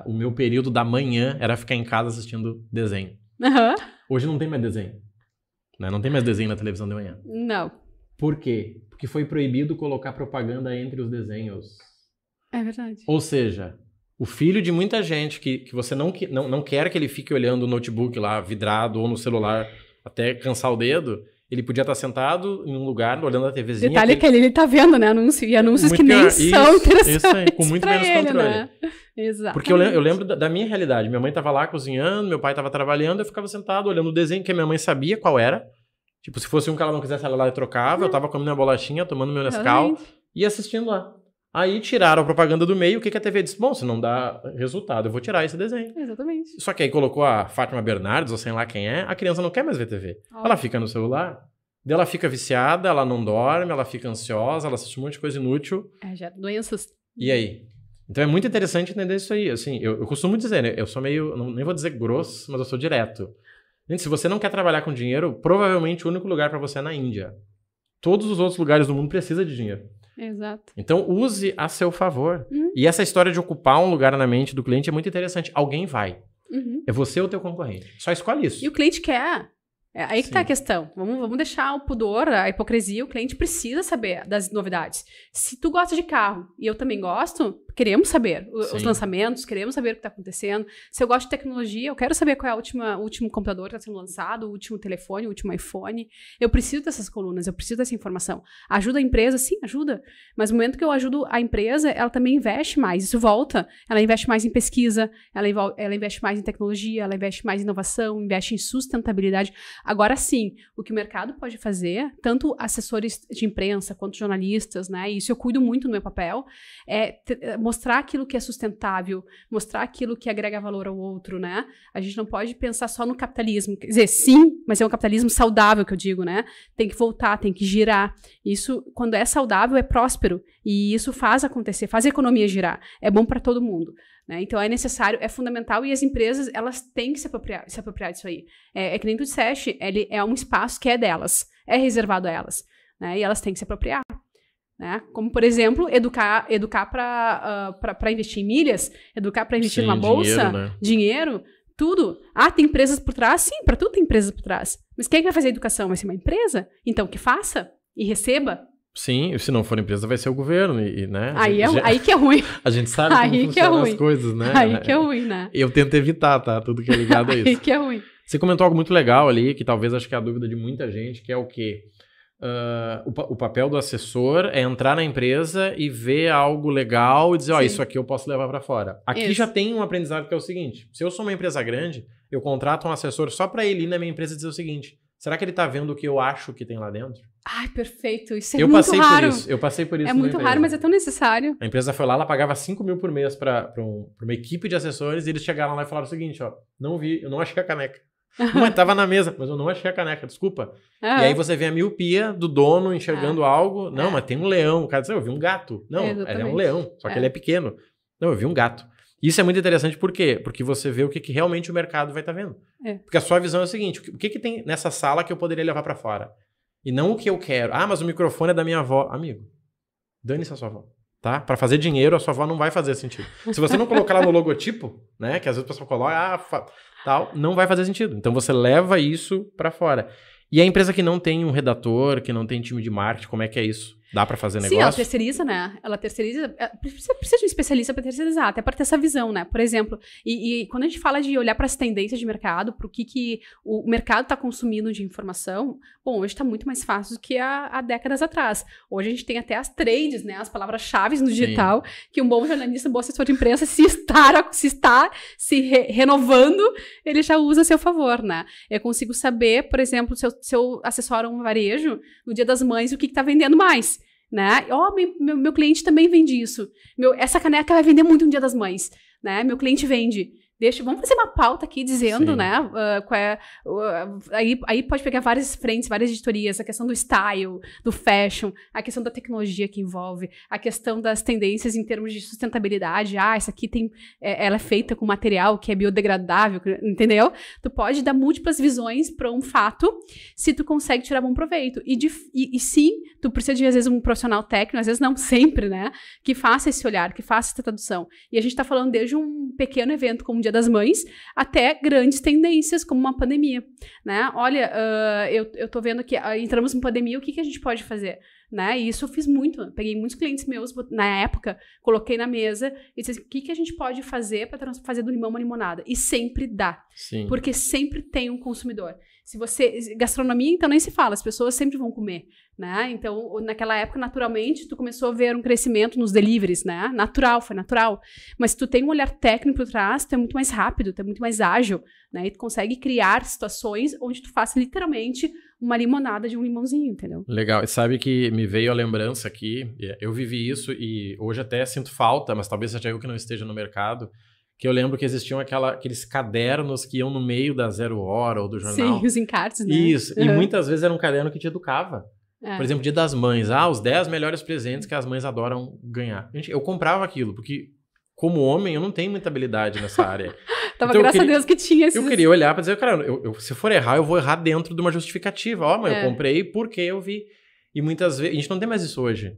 o meu período da manhã era ficar em casa assistindo desenho. Hoje não tem mais desenho. Não tem mais desenho na televisão de manhã. Não. Por quê? Porque foi proibido colocar propaganda entre os desenhos. É verdade. Ou seja, o filho de muita gente que você não quer que ele fique olhando o notebook lá, vidrado, ou no celular, até cansar o dedo, ele podia estar sentado em um lugar, olhando a TVzinha. Detalhe que ele tá vendo, né? Anúncios que nem são interessantes. Isso aí, com muito menos controle. Né? Exato. Porque eu lembro da minha realidade. Minha mãe tava lá cozinhando, meu pai tava trabalhando, eu ficava sentado olhando o desenho que a minha mãe sabia qual era. Tipo, se fosse um que ela não quisesse, ela lá e trocava. Eu tava comendo minha bolachinha, tomando meu Nescau e assistindo lá. Aí tiraram a propaganda do meio, o que a TV disse? Bom, se não dá resultado, eu vou tirar esse desenho. Exatamente. Só que aí colocou a Fátima Bernardes, ou sei lá quem é, a criança não quer mais ver TV. Ela fica no celular, daí ela fica viciada, ela não dorme, ela fica ansiosa, ela assiste um monte de coisa inútil. Já doenças. E aí? Então é muito interessante entender isso aí. Assim, eu costumo dizer, né? Eu sou meio, nem vou dizer grosso, mas eu sou direto. Gente, se você não quer trabalhar com dinheiro, provavelmente o único lugar para você é na Índia. Todos os outros lugares do mundo precisam de dinheiro. Exato. Então use a seu favor. E essa história de ocupar um lugar na mente do cliente é muito interessante. Alguém vai. É você ou o teu concorrente. Só escolhe isso. E o cliente quer. É aí que tá a questão. Vamos deixar o pudor, a hipocrisia. O cliente precisa saber das novidades. Se tu gosta de carro e eu também gosto, por Queremos saber os lançamentos, queremos saber o que está acontecendo. Se eu gosto de tecnologia, eu quero saber qual é o último computador que está sendo lançado, o último telefone, o último iPhone. Eu preciso dessas colunas, eu preciso dessa informação. Ajuda a empresa? Sim, ajuda. Mas no momento que eu ajudo a empresa, ela também investe mais. Isso volta. Ela investe mais em pesquisa, ela investe mais em tecnologia, ela investe mais em inovação, investe em sustentabilidade. Agora sim, o que o mercado pode fazer, tanto assessores de imprensa quanto jornalistas, né? E isso eu cuido muito no meu papel, mostrar aquilo que é sustentável, mostrar aquilo que agrega valor ao outro, né? A gente não pode pensar só no capitalismo. Quer dizer, sim, mas é um capitalismo saudável que eu digo, né? Tem que voltar, tem que girar. Isso, quando é saudável, é próspero. E isso faz acontecer, faz a economia girar. É bom para todo mundo. Né? Então, é necessário, é fundamental, e as empresas, elas têm que se apropriar disso aí. É que nem tu disseste, ele é um espaço que é delas, é reservado a elas, né? E elas têm que se apropriar. Né? Como, por exemplo, educar para investir em milhas, educar para investir numa bolsa, dinheiro, tudo. Ah, tem empresas por trás? Sim, para tudo tem empresas por trás. Mas quem vai fazer a educação? Vai ser uma empresa? Então, que faça e receba. Sim, se não for empresa, vai ser o governo, né? Aí que é ruim. A gente sabe como funcionam as coisas, né? Aí que é ruim, né? Eu tento evitar, tá? Tudo que é ligado a isso. Aí que é ruim. Você comentou algo muito legal ali, que talvez acho que é a dúvida de muita gente, que é o quê? O papel do assessor é entrar na empresa e ver algo legal e dizer, isso aqui eu posso levar para fora. Aqui já tem um aprendizado que é o seguinte, se eu sou uma empresa grande, eu contrato um assessor só para ele ir na minha empresa e dizer o seguinte, será que ele tá vendo o que eu acho que tem lá dentro? Ai, perfeito, isso é muito raro. Eu passei por isso. É muito raro, mas é tão necessário. A empresa foi lá, ela pagava 5 mil por mês para uma equipe de assessores e eles chegaram lá e falaram o seguinte, ó, eu não achei a caneca. Não, tava na mesa, mas eu não achei a caneca, desculpa. E aí você vê a miopia do dono enxergando algo. Não, mas tem um leão. O cara diz, eu vi um gato. Não, ele é um leão, só que ele é pequeno. Não, eu vi um gato. Isso é muito interessante, por quê? Porque você vê o que realmente o mercado vai estar vendo. Porque a sua visão é o seguinte, o que tem nessa sala que eu poderia levar para fora? E não o que eu quero. Ah, mas o microfone é da minha avó. Amigo, dane-se a sua avó. Tá? Para fazer dinheiro, a sua avó não vai fazer sentido. Se você não colocar lá no logotipo, né, que às vezes o pessoal coloca, tal, não vai fazer sentido. Então você leva isso para fora. E a empresa que não tem um redator, que não tem time de marketing, como é que é isso? Dá para fazer negócio? Sim, ela terceiriza, né? Ela terceiriza. Precisa de um especialista para terceirizar, até para ter essa visão, né? Por exemplo, e quando a gente fala de olhar para as tendências de mercado, para o que o mercado está consumindo de informação, bom, hoje está muito mais fácil do que há décadas atrás. Hoje a gente tem até as trades, né? As palavras-chave no digital, que um bom jornalista, um bom assessor de imprensa, se está renovando, ele já usa a seu favor, né? Eu consigo saber, por exemplo, se eu assessoro um varejo, no Dia das Mães, o que está vendendo mais. Né? Meu cliente também vende isso. Essa caneca vai vender muito no Dia das Mães. Né? Meu cliente vende. Vamos fazer uma pauta aqui dizendo, né? Aí pode pegar várias frentes, várias editorias, a questão do style, do fashion, a questão da tecnologia que envolve, a questão das tendências em termos de sustentabilidade. Essa aqui ela é feita com material que é biodegradável, entendeu? Tu pode dar múltiplas visões para um fato se tu consegue tirar bom proveito. E sim, tu precisa de, às vezes, um profissional técnico, às vezes não sempre, né? Que faça esse olhar, que faça essa tradução. E a gente tá falando desde um pequeno evento como o Dia das Mães, até grandes tendências, como uma pandemia, né? Olha, eu tô vendo que entramos em pandemia, o que a gente pode fazer? Né? E isso eu fiz muito, peguei muitos clientes meus na época, coloquei na mesa e disse assim, o que a gente pode fazer para fazer do limão uma limonada? E sempre dá, porque sempre tem um consumidor. Gastronomia, então nem se fala, as pessoas sempre vão comer, né? Então, naquela época, naturalmente, tu começou a ver um crescimento nos deliveries, né? Foi natural. Mas se tu tem um olhar técnico por trás, tu é muito mais rápido, tu é muito mais ágil, né? E tu consegue criar situações onde tu faça literalmente uma limonada de um limãozinho, entendeu? Legal. E sabe que me veio a lembrança aqui, eu vivi isso e hoje até sinto falta, mas talvez seja eu que não esteja no mercado, que eu lembro que existiam aqueles cadernos que iam no meio da 0 hora ou do jornal. Sim, os encartes, né? Isso. E muitas vezes era um caderno que te educava. Por exemplo, Dia das Mães. Os 10 melhores presentes que as mães adoram ganhar. Gente, eu comprava aquilo, porque como homem eu não tenho muita habilidade nessa área. Então, graças a Deus que tinha esses... Eu queria olhar para dizer, cara, se for errar, eu vou errar dentro de uma justificativa. Mas eu comprei porque eu vi. E muitas vezes... A gente não tem mais isso hoje.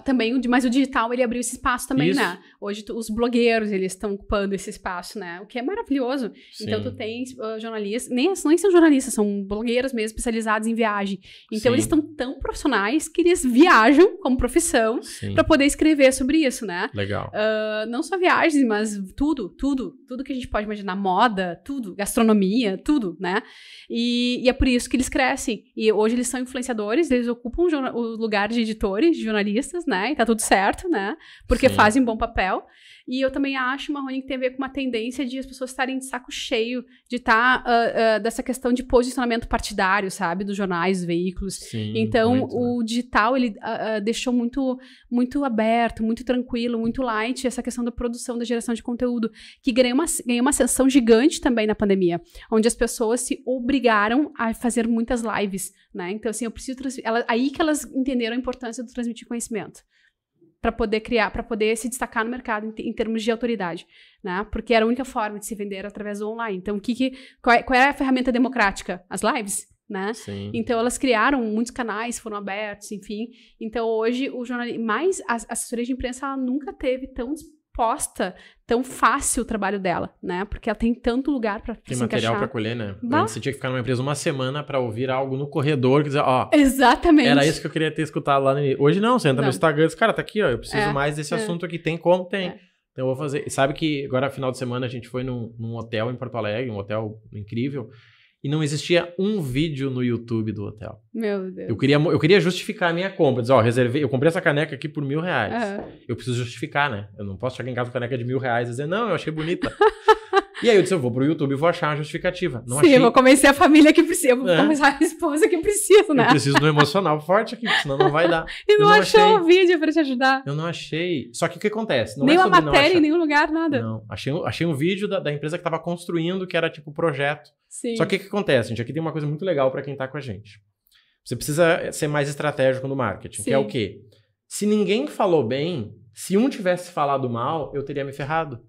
Também, mas o digital, ele abriu esse espaço também, né? Hoje, os blogueiros, eles estão ocupando esse espaço, né? O que é maravilhoso. Sim. Então, tu tens jornalistas, nem são jornalistas, são blogueiros mesmo, especializados em viagem. Então, eles estão tão profissionais que eles viajam como profissão para poder escrever sobre isso, né? Legal. Não só viagens, mas tudo que a gente pode imaginar, moda, tudo, gastronomia, tudo, né? E é por isso que eles crescem. E hoje eles são influenciadores, eles ocupam o lugar de editores, de jornalistas, né? E tá tudo certo, né? Porque fazem um bom papel. E eu também acho, Marrone, que tem a ver com uma tendência de as pessoas estarem de saco cheio de estar dessa questão de posicionamento partidário, sabe? Dos jornais, dos veículos. Sim, então, muito, o digital, ele deixou muito, muito aberto, muito tranquilo, muito light essa questão da produção, da geração de conteúdo, que ganhou uma ascensão gigante também na pandemia, onde as pessoas se obrigaram a fazer muitas lives, né? Então, assim, eu preciso aí que elas entenderam a importância do transmitir conhecimento, para poder criar, para poder se destacar no mercado em termos de autoridade, né? Porque era a única forma de se vender através do online. Então, qual é a ferramenta democrática? As lives, né? Sim. Então, elas criaram muitos canais, foram abertos, enfim. Então, hoje, o jornalismo, mais a assessoria de imprensa, ela nunca teve tão exposta, tão fácil o trabalho dela, né? Porque ela tem tanto lugar para se encaixar. Tem material para colher, né? Antes você tinha que ficar numa empresa uma semana para ouvir algo no corredor, que dizer, exatamente. Era isso que eu queria ter escutado lá no início. Hoje não, você entra no Instagram e diz, cara, tá aqui, ó, eu preciso mais desse assunto aqui, tem como? Tem. Então eu vou fazer. Sabe que agora, final de semana, a gente foi num hotel em Porto Alegre, um hotel incrível, e não existia um vídeo no YouTube do hotel. Meu Deus. Eu queria justificar a minha compra. Dizer, reservei, eu comprei essa caneca aqui por R$1.000. Eu preciso justificar, né? Eu não posso chegar em casa com caneca de R$1.000 e dizer, não, eu achei bonita. E aí eu disse, eu vou pro YouTube e vou achar uma justificativa. Não eu vou convencer a família que precisa, eu vou convencer a esposa que precisa, né? Eu preciso de um emocional forte aqui, senão não vai dar. E não achou o vídeo pra te ajudar. Eu não achei. Só que o que acontece? Nem uma matéria, em nenhum lugar, nada. Não, achei um vídeo da empresa que tava construindo, que era tipo projeto. Sim. Só que o que acontece, gente? Aqui tem uma coisa muito legal pra quem tá com a gente. Você precisa ser mais estratégico no marketing, que é o quê? Se ninguém falou bem, se um tivesse falado mal, eu teria me ferrado.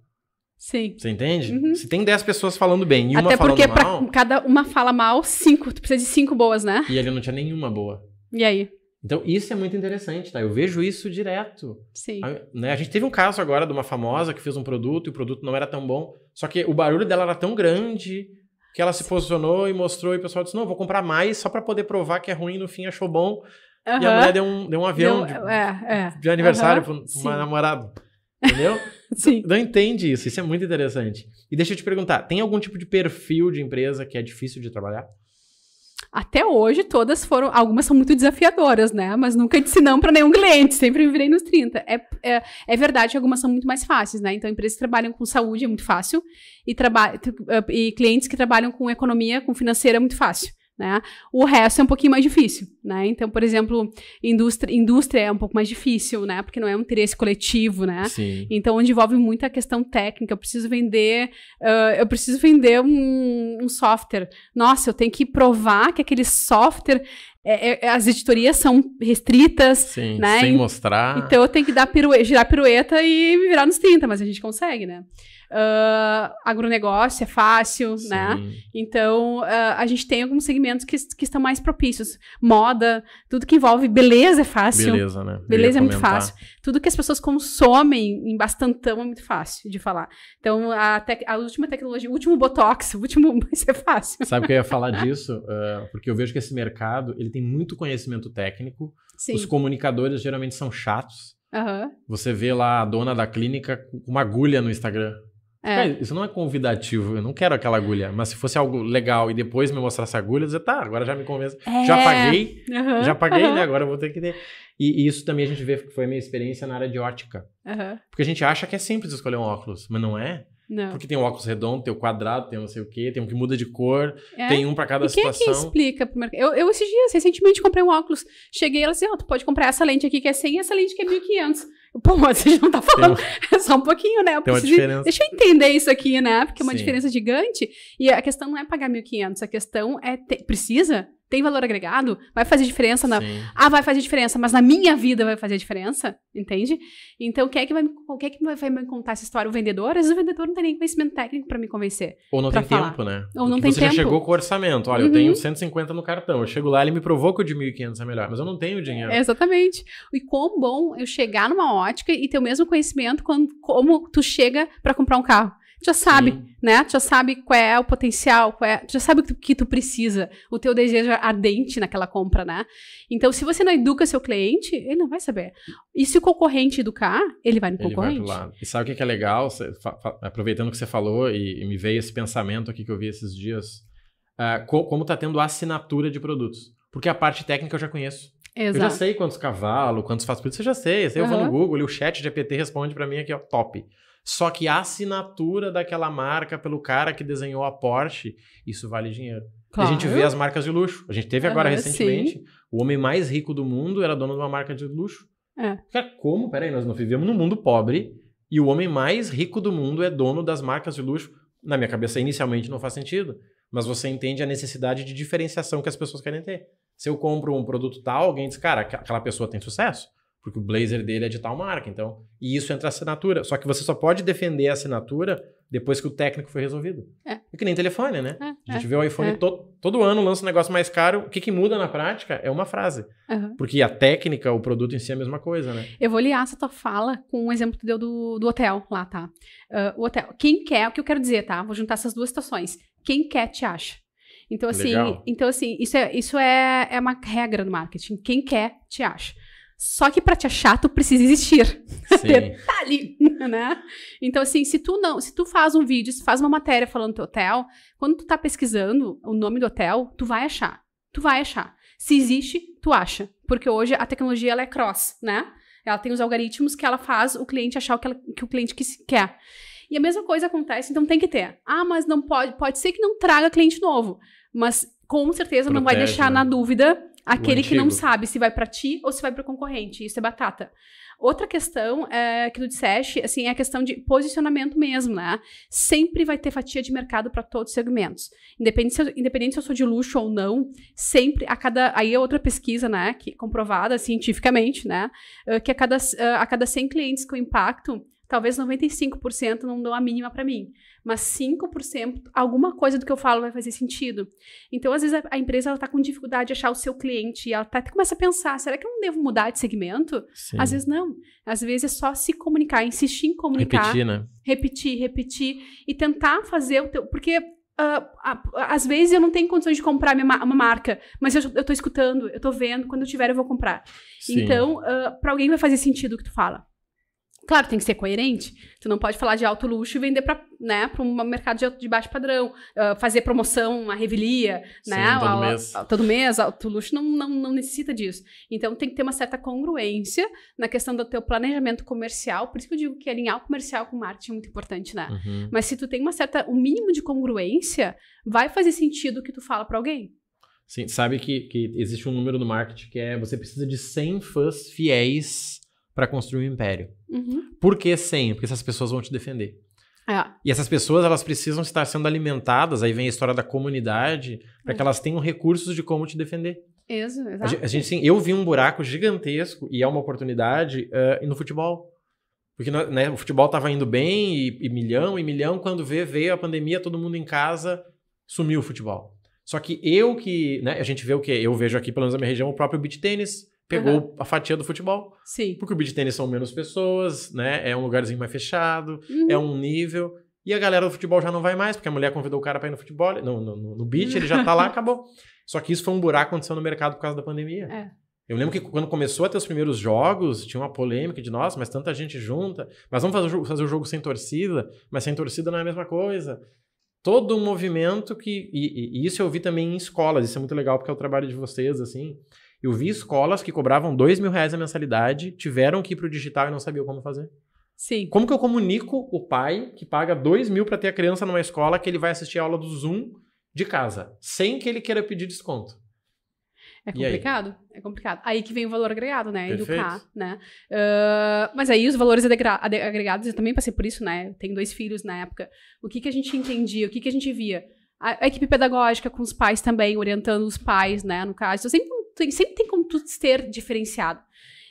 Sim. Você entende? Uhum. Se tem 10 pessoas falando bem e uma até falando porque mal... pra cada uma fala mal, 5. Tu precisa de 5 boas, né? E ele não tinha nenhuma boa. E aí? Então, isso é muito interessante, tá? Eu vejo isso direto. Sim. A gente teve um caso agora de uma famosa que fez um produto e o produto não era tão bom, só que o barulho dela era tão grande que ela se posicionou e mostrou e o pessoal disse, não, vou comprar mais só pra poder provar que é ruim, no fim achou bom. E a mulher deu um avião de aniversário pra uma namorada. Entendeu? Sim. Não entende isso. Isso é muito interessante. E deixa eu te perguntar, tem algum tipo de perfil de empresa que é difícil de trabalhar? Até hoje, todas foram... Algumas são muito desafiadoras, né? Mas nunca disse não para nenhum cliente. Sempre me virei nos 30. É verdade que algumas são muito mais fáceis, né? Então, empresas que trabalham com saúde é muito fácil. E clientes que trabalham com economia, com financeira é muito fácil. Né? O resto é um pouquinho mais difícil, né? Então, por exemplo, indústria é um pouco mais difícil, né? Porque não é um interesse coletivo, né? Sim. Então, onde envolve muita questão técnica, eu preciso vender um software. Nossa, eu tenho que provar que aquele software... as editorias são restritas, sim, né? Sem mostrar. Então, eu tenho que girar pirueta e me virar nos 30, mas a gente consegue, né? Agronegócio é fácil, sim, né? Então, a gente tem alguns segmentos que estão mais propícios. Moda, tudo que envolve beleza é fácil. Beleza, né? Beleza é muito fácil. Tudo que as pessoas consomem em bastantão é muito fácil de falar. Então, a última tecnologia, o último Botox, isso é fácil. Sabe que eu ia falar disso? Porque eu vejo que esse mercado, ele tem muito conhecimento técnico. Sim. Os comunicadores geralmente são chatos. Uhum. Você vê lá a dona da clínica com uma agulha no Instagram. Isso não é convidativo, eu não quero aquela agulha. Mas se fosse algo legal e depois me mostrasse a agulha, eu dizer, tá, agora já me convence. Já paguei, né? Agora eu vou ter que ter. E isso também a gente vê que foi a minha experiência na área de ótica. Porque a gente acha que é simples escolher um óculos, mas não é. Não. Porque tem um óculos redondo, tem o quadrado, tem não sei o quê, tem um que muda de cor, tem um pra cada situação. Quem é que explica pro mercado? Eu esses dias, recentemente, comprei um óculos. Cheguei e ela disse, tu pode comprar essa lente aqui que é 100 e essa lente que é 1.500. Pô, você não tá falando, é só um pouquinho, né? Tem uma diferença. Deixa eu entender isso aqui, né? Porque é uma diferença gigante. E a questão não é pagar 1.500, a questão é, precisa? tem valor agregado? Vai fazer diferença? Vai fazer diferença, mas na minha vida vai fazer diferença? Entende? Então, quem é que vai me contar essa história? O vendedor? Às vezes o vendedor não tem nem conhecimento técnico pra me convencer. Ou não tem tempo, né? Ou não tem tempo. Você já chegou com o orçamento. Olha, eu tenho 150 no cartão. Eu chego lá, ele me provou que o de 1.500 é melhor, mas eu não tenho dinheiro. Exatamente. E quão bom eu chegar numa ótica e ter o mesmo conhecimento como tu chega pra comprar um carro. Tu já sabe, né? Tu já sabe qual é o potencial, tu já sabe o que tu precisa, o teu desejo ardente naquela compra, né? Então, se você não educa seu cliente, ele não vai saber. E se o concorrente educar, ele vai no concorrente. Ele vai pro lado. E sabe o que é legal? Aproveitando que você falou e me veio esse pensamento aqui que eu vi esses dias, como tá tendo assinatura de produtos. Porque a parte técnica eu já conheço. Exato. Eu já sei quantos cavalos, quantos faz por isso, eu já sei. Eu vou no Google e o chat GPT responde pra mim aqui, ó, top. Só que a assinatura daquela marca pelo cara que desenhou a Porsche, isso vale dinheiro. Claro. E a gente vê as marcas de luxo. A gente teve agora recentemente, o homem mais rico do mundo era dono de uma marca de luxo. Cara, como? Peraí, nós não vivemos num mundo pobre e o homem mais rico do mundo é dono das marcas de luxo. Na minha cabeça, inicialmente, não faz sentido. Mas você entende a necessidade de diferenciação que as pessoas querem ter. Se eu compro um produto tal, alguém diz, cara, aquela pessoa tem sucesso. Porque o blazer dele é de tal marca, então... E isso entra a assinatura. Só que você só pode defender a assinatura depois que o técnico foi resolvido. É que nem telefone, né? A gente vê o iPhone todo ano, lança um negócio mais caro. O que muda na prática é uma frase. Porque a técnica, o produto em si é a mesma coisa, né? Eu vou liar essa tua fala com um exemplo que tu deu do hotel lá, tá? O hotel. Quem quer, o que eu quero dizer, tá? Vou juntar essas duas situações. Quem quer, te acha. Então, assim, isso é uma regra no marketing. Quem quer, te acha. Só que pra te achar, tu precisa existir. Detalhe, né? Então, assim, se tu faz um vídeo, se faz uma matéria falando do teu hotel, quando tu tá pesquisando o nome do hotel, tu vai achar. Tu vai achar. Se existe, tu acha. Porque hoje a tecnologia, ela é cross, né? Ela tem os algoritmos que ela faz o cliente achar o que o cliente quer. E a mesma coisa acontece, então tem que ter. Mas não pode ser que não traga cliente novo. Mas, com certeza, não vai deixar na dúvida aquele que não sabe se vai para ti ou se vai para o concorrente. Isso é batata. Outra questão que tu disseste, assim, é a questão de posicionamento mesmo, né? Sempre vai ter fatia de mercado para todos os segmentos. Independente se eu sou de luxo ou não, sempre, aí é outra pesquisa, né, que comprovada cientificamente, né, que a cada 100 clientes com impacto, talvez 95% não dão a mínima para mim. Mas 5%, alguma coisa do que eu falo vai fazer sentido. Então, às vezes, a empresa está com dificuldade de achar o seu cliente. E ela até começa a pensar, será que eu não devo mudar de segmento? Sim. Às vezes, não. Às vezes, é só se comunicar, insistir em comunicar. Repetir, né? Repetir. E tentar fazer o teu... Porque, às vezes, eu não tenho condições de comprar uma marca. Mas eu tô escutando, eu tô vendo. Quando eu tiver, eu vou comprar. Sim. Então, para alguém vai fazer sentido o que tu fala. Claro, tem que ser coerente. Tu não pode falar de alto luxo e vender para um mercado de baixo padrão. Fazer promoção, uma revelia, sim, né? Todo mês. Alto luxo não necessita disso. Então, tem que ter uma certa congruência na questão do teu planejamento comercial. Por isso que eu digo que alinhar o comercial com o marketing é muito importante, né? Uhum. Mas se tu tem um mínimo de congruência, vai fazer sentido o que tu fala para alguém. Sim, sabe que existe um número no marketing que você precisa de 100 fãs fiéis para construir um império. Uhum. Por que 100? Porque essas pessoas vão te defender. E essas pessoas, elas precisam estar sendo alimentadas, aí vem a história da comunidade, para que elas tenham recursos de como te defender. Exato. Eu vi um buraco gigantesco, e é uma oportunidade, no futebol. Porque né, o futebol estava indo bem, e milhão, quando veio a pandemia, todo mundo em casa, sumiu o futebol. Só que a gente vê o quê? Eu vejo aqui, pelo menos na minha região, o próprio beach tênis, pegou a fatia do futebol. Sim. Porque o beach tênis são menos pessoas, né? É um lugarzinho mais fechado, é um nível. E a galera do futebol já não vai mais, porque a mulher convidou o cara pra ir no futebol. No beach, ele já tá lá, acabou. Só que isso foi um buraco que aconteceu no mercado por causa da pandemia. Eu lembro que quando começou a ter os primeiros jogos, tinha uma polêmica de, nossa, mas tanta gente junta. Mas vamos fazer o jogo sem torcida. Mas sem torcida não é a mesma coisa. Todo um movimento e isso eu vi também em escolas. Isso é muito legal, porque é o trabalho de vocês, assim... Eu vi escolas que cobravam R$2.000 a mensalidade, tiveram que ir pro digital e não sabiam como fazer. Sim. Como que eu comunico o pai que paga R$2.000 para ter a criança numa escola que ele vai assistir a aula do Zoom de casa, sem que ele queira pedir desconto? É complicado, é complicado. Aí que vem o valor agregado, né? Perfeito. Educar, né? Mas aí os valores agregados, eu também passei por isso, né? Eu tenho 2 filhos na época. O que a gente entendia, o que a gente via? A equipe pedagógica com os pais também, orientando os pais, né, no caso. Então, sempre tem como tu ser diferenciado.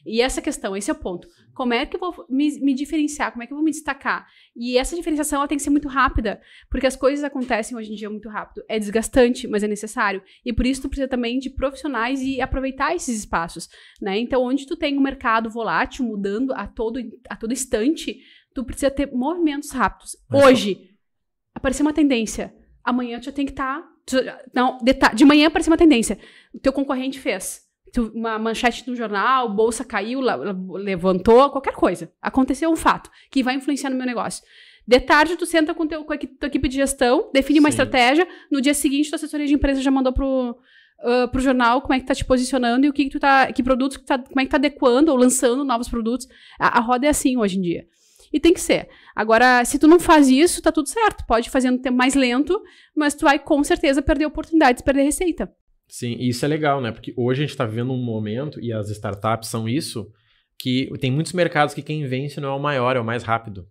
E essa questão, esse é o ponto. Como é que eu vou me diferenciar? Como é que eu vou me destacar? E essa diferenciação, ela tem que ser muito rápida, porque as coisas acontecem hoje em dia muito rápido. É desgastante, mas é necessário. E por isso tu precisa também de profissionais e aproveitar esses espaços, né? Então, onde tu tem um mercado volátil, mudando a todo instante, tu precisa ter movimentos rápidos. Hoje, apareceu uma tendência. Amanhã tu já tem que estar... de manhã apareceu uma tendência. O teu concorrente fez. Uma manchete no jornal, bolsa caiu, levantou, qualquer coisa. Aconteceu um fato que vai influenciar no meu negócio. De tarde, tu senta com a tua equipe de gestão, define uma estratégia. No dia seguinte, tua assessoria de empresa já mandou pro jornal como é que tá te posicionando e que produtos como é que tá adequando ou lançando novos produtos. A roda é assim hoje em dia. E tem que ser. Agora, se tu não faz isso, tá tudo certo. Pode fazer no tempo mais lento, mas tu vai com certeza perder oportunidades, perder receita. Sim, e isso é legal, né? Porque hoje a gente está vivendo um momento, e as startups são isso, que tem muitos mercados que quem vence não é o maior, é o mais rápido.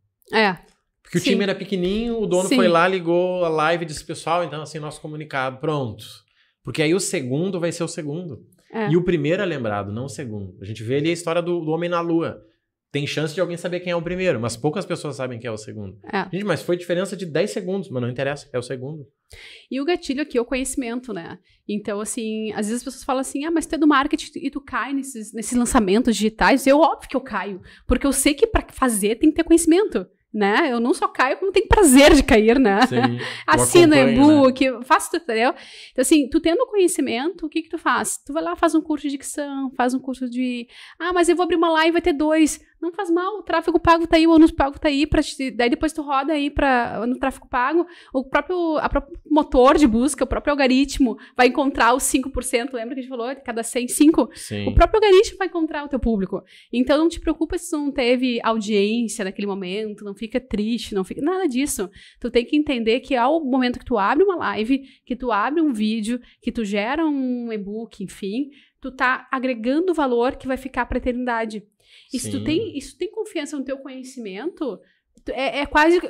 Porque o time era pequenininho, o dono foi lá, ligou a live e disse, pessoal, então assim, nosso comunicado, pronto. Porque aí o segundo vai ser o segundo. E o primeiro é lembrado, não o segundo. A gente vê ali a história do Homem na Lua. Tem chance de alguém saber quem é o primeiro, mas poucas pessoas sabem quem é o segundo. Gente, mas foi diferença de 10 segundos, mas não interessa, é o segundo. E o gatilho aqui é o conhecimento, né? Então, assim, às vezes as pessoas falam assim, mas tu é do marketing e tu cai nesses lançamentos digitais. Óbvio que eu caio, porque eu sei que para fazer tem que ter conhecimento. Né? Eu não só caio, como tenho prazer de cair, né? Sim, assino e-book, faço tudo, entendeu? Então, assim, tu tendo conhecimento, o que tu faz? Tu vai lá, faz um curso de dicção, faz um curso de... mas eu vou abrir uma live, vai ter 2. Não faz mal, o tráfego pago tá aí, o anúncio pago tá aí, daí depois tu roda aí no tráfego pago, o próprio motor de busca, o próprio algoritmo vai encontrar os 5%, lembra que a gente falou? Cada 100, 5? Sim. O próprio algoritmo vai encontrar o teu público. Então, não te preocupa se tu não teve audiência naquele momento, não fica triste, não fica... Nada disso. Tu tem que entender que ao momento que tu abre uma live, que tu abre um vídeo, que tu gera um e-book, enfim, tu tá agregando valor que vai ficar pra eternidade. E se tu tem confiança no teu conhecimento, quase...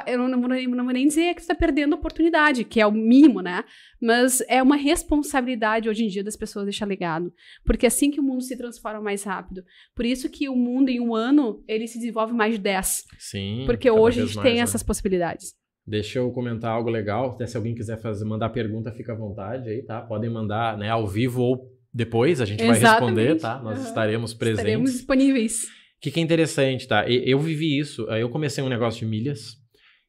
eu não vou nem dizer que tu tá perdendo oportunidade, que é o mínimo, né? Mas é uma responsabilidade hoje em dia das pessoas deixar legado. Porque é assim que o mundo se transforma mais rápido. Por isso que o mundo, em um ano, ele se desenvolve mais de 10. Sim. Porque hoje a gente tem essas possibilidades. Deixa eu comentar algo legal. Até se alguém quiser mandar pergunta, fica à vontade aí, tá? Podem mandar, né, ao vivo ou depois, a gente vai responder, tá? Nós estaremos presentes. Estaremos disponíveis. O que é interessante, tá? Eu vivi isso. Eu comecei um negócio de milhas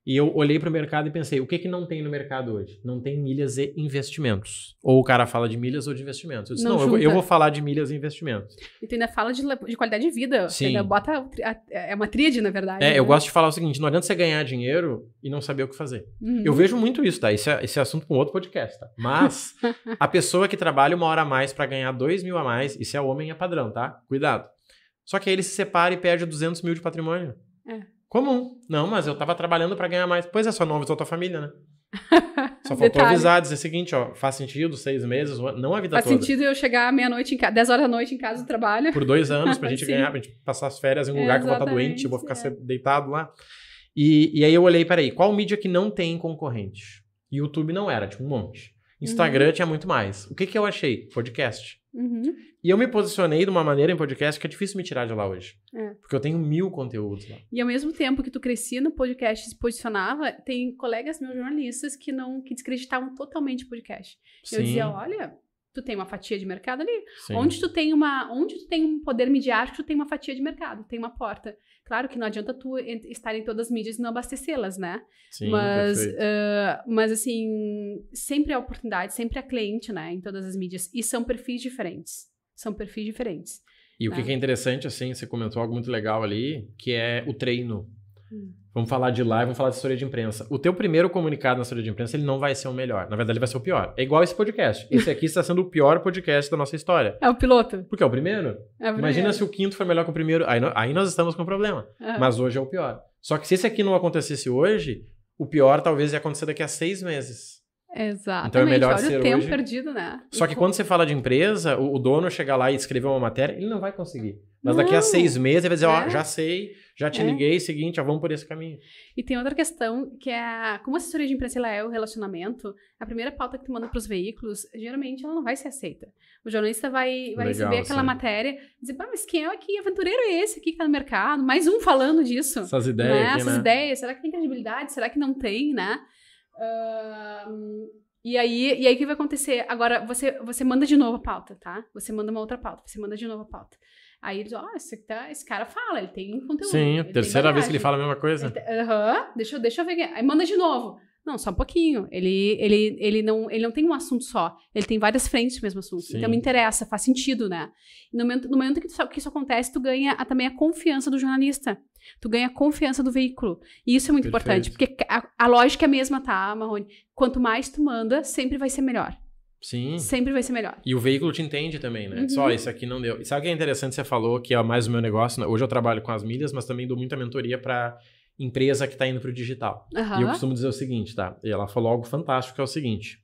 e eu olhei para o mercado e pensei, o que não tem no mercado hoje? Não tem milhas e investimentos. Ou o cara fala de milhas ou de investimentos. Eu disse, eu vou falar de milhas e investimentos. E tu ainda fala de qualidade de vida. Sim. Tu ainda bota... É uma tríade, na verdade. Eu gosto de falar o seguinte, não adianta você ganhar dinheiro e não saber o que fazer. Eu vejo muito isso, tá? Esse é assunto para um outro podcast, tá? Mas a pessoa que trabalha 1 hora a mais para ganhar 2 mil a mais, isso é homem, é padrão, tá? Cuidado. Só que aí ele se separa e perde 200 mil de patrimônio. Comum. Não, mas eu tava trabalhando pra ganhar mais. Pois é, só não avisou tua família, né? Só faltou avisar, dizer o seguinte, faz sentido, 6 meses, não a vida toda. Faz sentido eu chegar meia-noite, 10 horas da noite em casa do trabalho. Por 2 anos pra gente ganhar, pra gente passar as férias em um lugar que eu vou estar doente, eu vou ficar deitado lá. E aí eu olhei, peraí, qual mídia que não tem concorrente? YouTube não era, tinha um monte. Instagram tinha muito mais. O que eu achei? Podcast. E eu me posicionei de uma maneira em podcast que é difícil me tirar de lá hoje. Porque eu tenho 1000 conteúdos lá. E ao mesmo tempo que tu crescia no podcast e se posicionava, tem colegas meus jornalistas que descreditavam totalmente o podcast. Sim. Eu dizia, olha, tu tem uma fatia de mercado ali. Onde tu tem um poder midiático, tu tem uma fatia de mercado, tem uma porta. Claro que não adianta tu estar em todas as mídias e não abastecê-las, né? Sim, mas assim, sempre há oportunidade, sempre há cliente, né? Em todas as mídias. E são perfis diferentes. E o que é interessante, assim, você comentou algo muito legal ali, que é o treino. Vamos falar de live, vamos falar de assessoria de imprensa. O teu primeiro comunicado na assessoria de imprensa, ele não vai ser o melhor. Na verdade, ele vai ser o pior. É igual esse podcast. Esse aqui está sendo o pior podcast da nossa história. É o piloto. Porque é o primeiro. Imagina se o quinto foi melhor que o primeiro. Aí nós estamos com um problema. Mas hoje é o pior. Só que se esse aqui não acontecesse hoje, o pior talvez ia acontecer daqui a 6 meses. Exatamente. Então é melhor olha ser o tempo hoje. perdido, né? Só que quando você fala de empresa, o dono chegar lá e escrever uma matéria, ele não vai conseguir. Mas daqui a 6 meses ele vai dizer, ó, já sei, já te liguei, seguinte, ó, vamos por esse caminho. E tem outra questão, que é, como a assessoria de imprensa ela é o relacionamento, a primeira pauta que tu manda para os veículos, geralmente ela não vai ser aceita. O jornalista vai receber aquela matéria, dizer, mas quem é que aventureiro é esse aqui que tá no mercado? Mais um falando disso. Essas ideias né? aqui, Essas né? ideias, será que tem credibilidade? Será que não tem, né? E aí o que vai acontecer? Agora, você manda de novo a pauta, tá? Você manda uma outra pauta, você manda de novo a pauta. Aí ele diz, esse cara fala, ele tem conteúdo. Sim, terceira vez que ele fala a mesma coisa. Deixa eu ver. Aí manda de novo. Não, só um pouquinho. Ele não tem um assunto só. Ele tem várias frentes do mesmo assunto. Sim. Então me interessa, faz sentido, né? E no momento que isso acontece, tu ganha também a confiança do jornalista. Tu ganha a confiança do veículo. E isso é muito importante, porque a lógica é a mesma, tá, Marrone? Quanto mais tu manda, sempre vai ser melhor. Sim. Sempre vai ser melhor. E o veículo te entende também, né? Só isso aqui não deu. E sabe o que é interessante? Você falou que é mais o meu negócio. Né? Hoje eu trabalho com as milhas, mas também dou muita mentoria para empresa que está indo para o digital. E eu costumo dizer o seguinte, tá? E ela falou algo fantástico, que é o seguinte.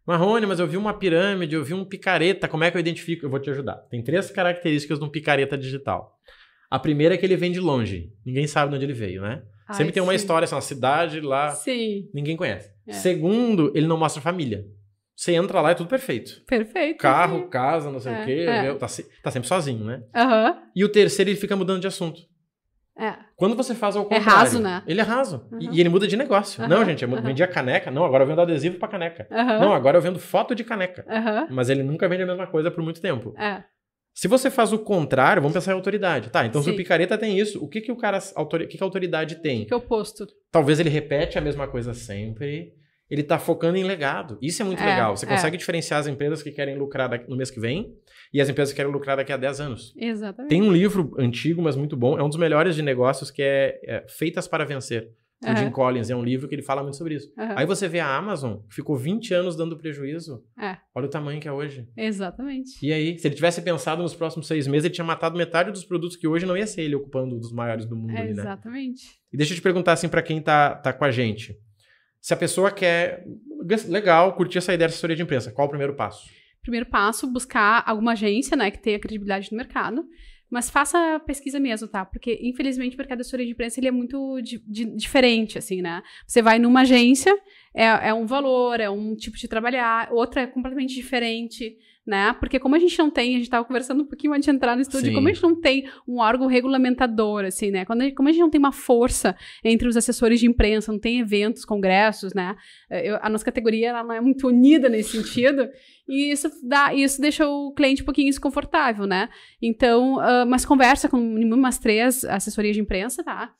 Marrone, mas eu vi uma pirâmide, eu vi um picareta, como é que eu identifico? Eu vou te ajudar. Tem 3 características de um picareta digital. A primeira é que ele vem de longe. Ninguém sabe de onde ele veio, né? Sempre tem uma história, assim, uma cidade lá, ninguém conhece. Segundo, ele não mostra família. Você entra lá, é tudo perfeito. Perfeito. Carro, casa, não sei o quê. Tá sempre sozinho, né? E o terceiro, ele fica mudando de assunto. Quando você faz ao contrário... É raso, né? Ele é raso. E ele muda de negócio. Não, gente, eu vendia caneca. Não, agora eu vendo adesivo pra caneca. Não, agora eu vendo foto de caneca. Mas ele nunca vende a mesma coisa por muito tempo. Se você faz o contrário, vamos pensar em autoridade. Tá, então se o picareta tem isso, o que a autoridade tem? O que é o oposto? Talvez ele repete a mesma coisa sempre... Ele tá focando em legado. Isso é muito legal. Você consegue diferenciar as empresas que querem lucrar no mês que vem e as empresas que querem lucrar daqui a 10 anos. Exatamente. Tem um livro antigo, mas muito bom. É um dos melhores de negócios, que é Feitas para Vencer. O Jim Collins. É um livro que ele fala muito sobre isso. Aí você vê a Amazon, que ficou 20 anos dando prejuízo. Olha o tamanho que é hoje. Exatamente. E aí, se ele tivesse pensado nos próximos 6 meses, ele tinha matado metade dos produtos que hoje não ia ser ele ocupando um dos maiores do mundo. Ali, né? Exatamente. E deixa eu te perguntar assim para quem tá com a gente. Se a pessoa quer, legal, curtir essa ideia de assessoria de imprensa, qual o primeiro passo? Primeiro passo, buscar alguma agência, né, que tenha credibilidade no mercado, mas faça a pesquisa mesmo, tá? Porque, infelizmente, o mercado de assessoria de imprensa ele é muito diferente, assim, né? Você vai numa agência, é um valor, é um tipo de trabalhar, outra é completamente diferente, né? Porque como a gente estava conversando um pouquinho antes de entrar no estúdio, como a gente não tem um órgão regulamentador, assim, né? Como a gente não tem uma força entre os assessores de imprensa, não tem eventos, congressos, né? A nossa categoria ela não é muito unida nesse sentido, e isso deixa o cliente um pouquinho desconfortável, né? Então, mas conversa com umas 3 assessorias de imprensa, tá?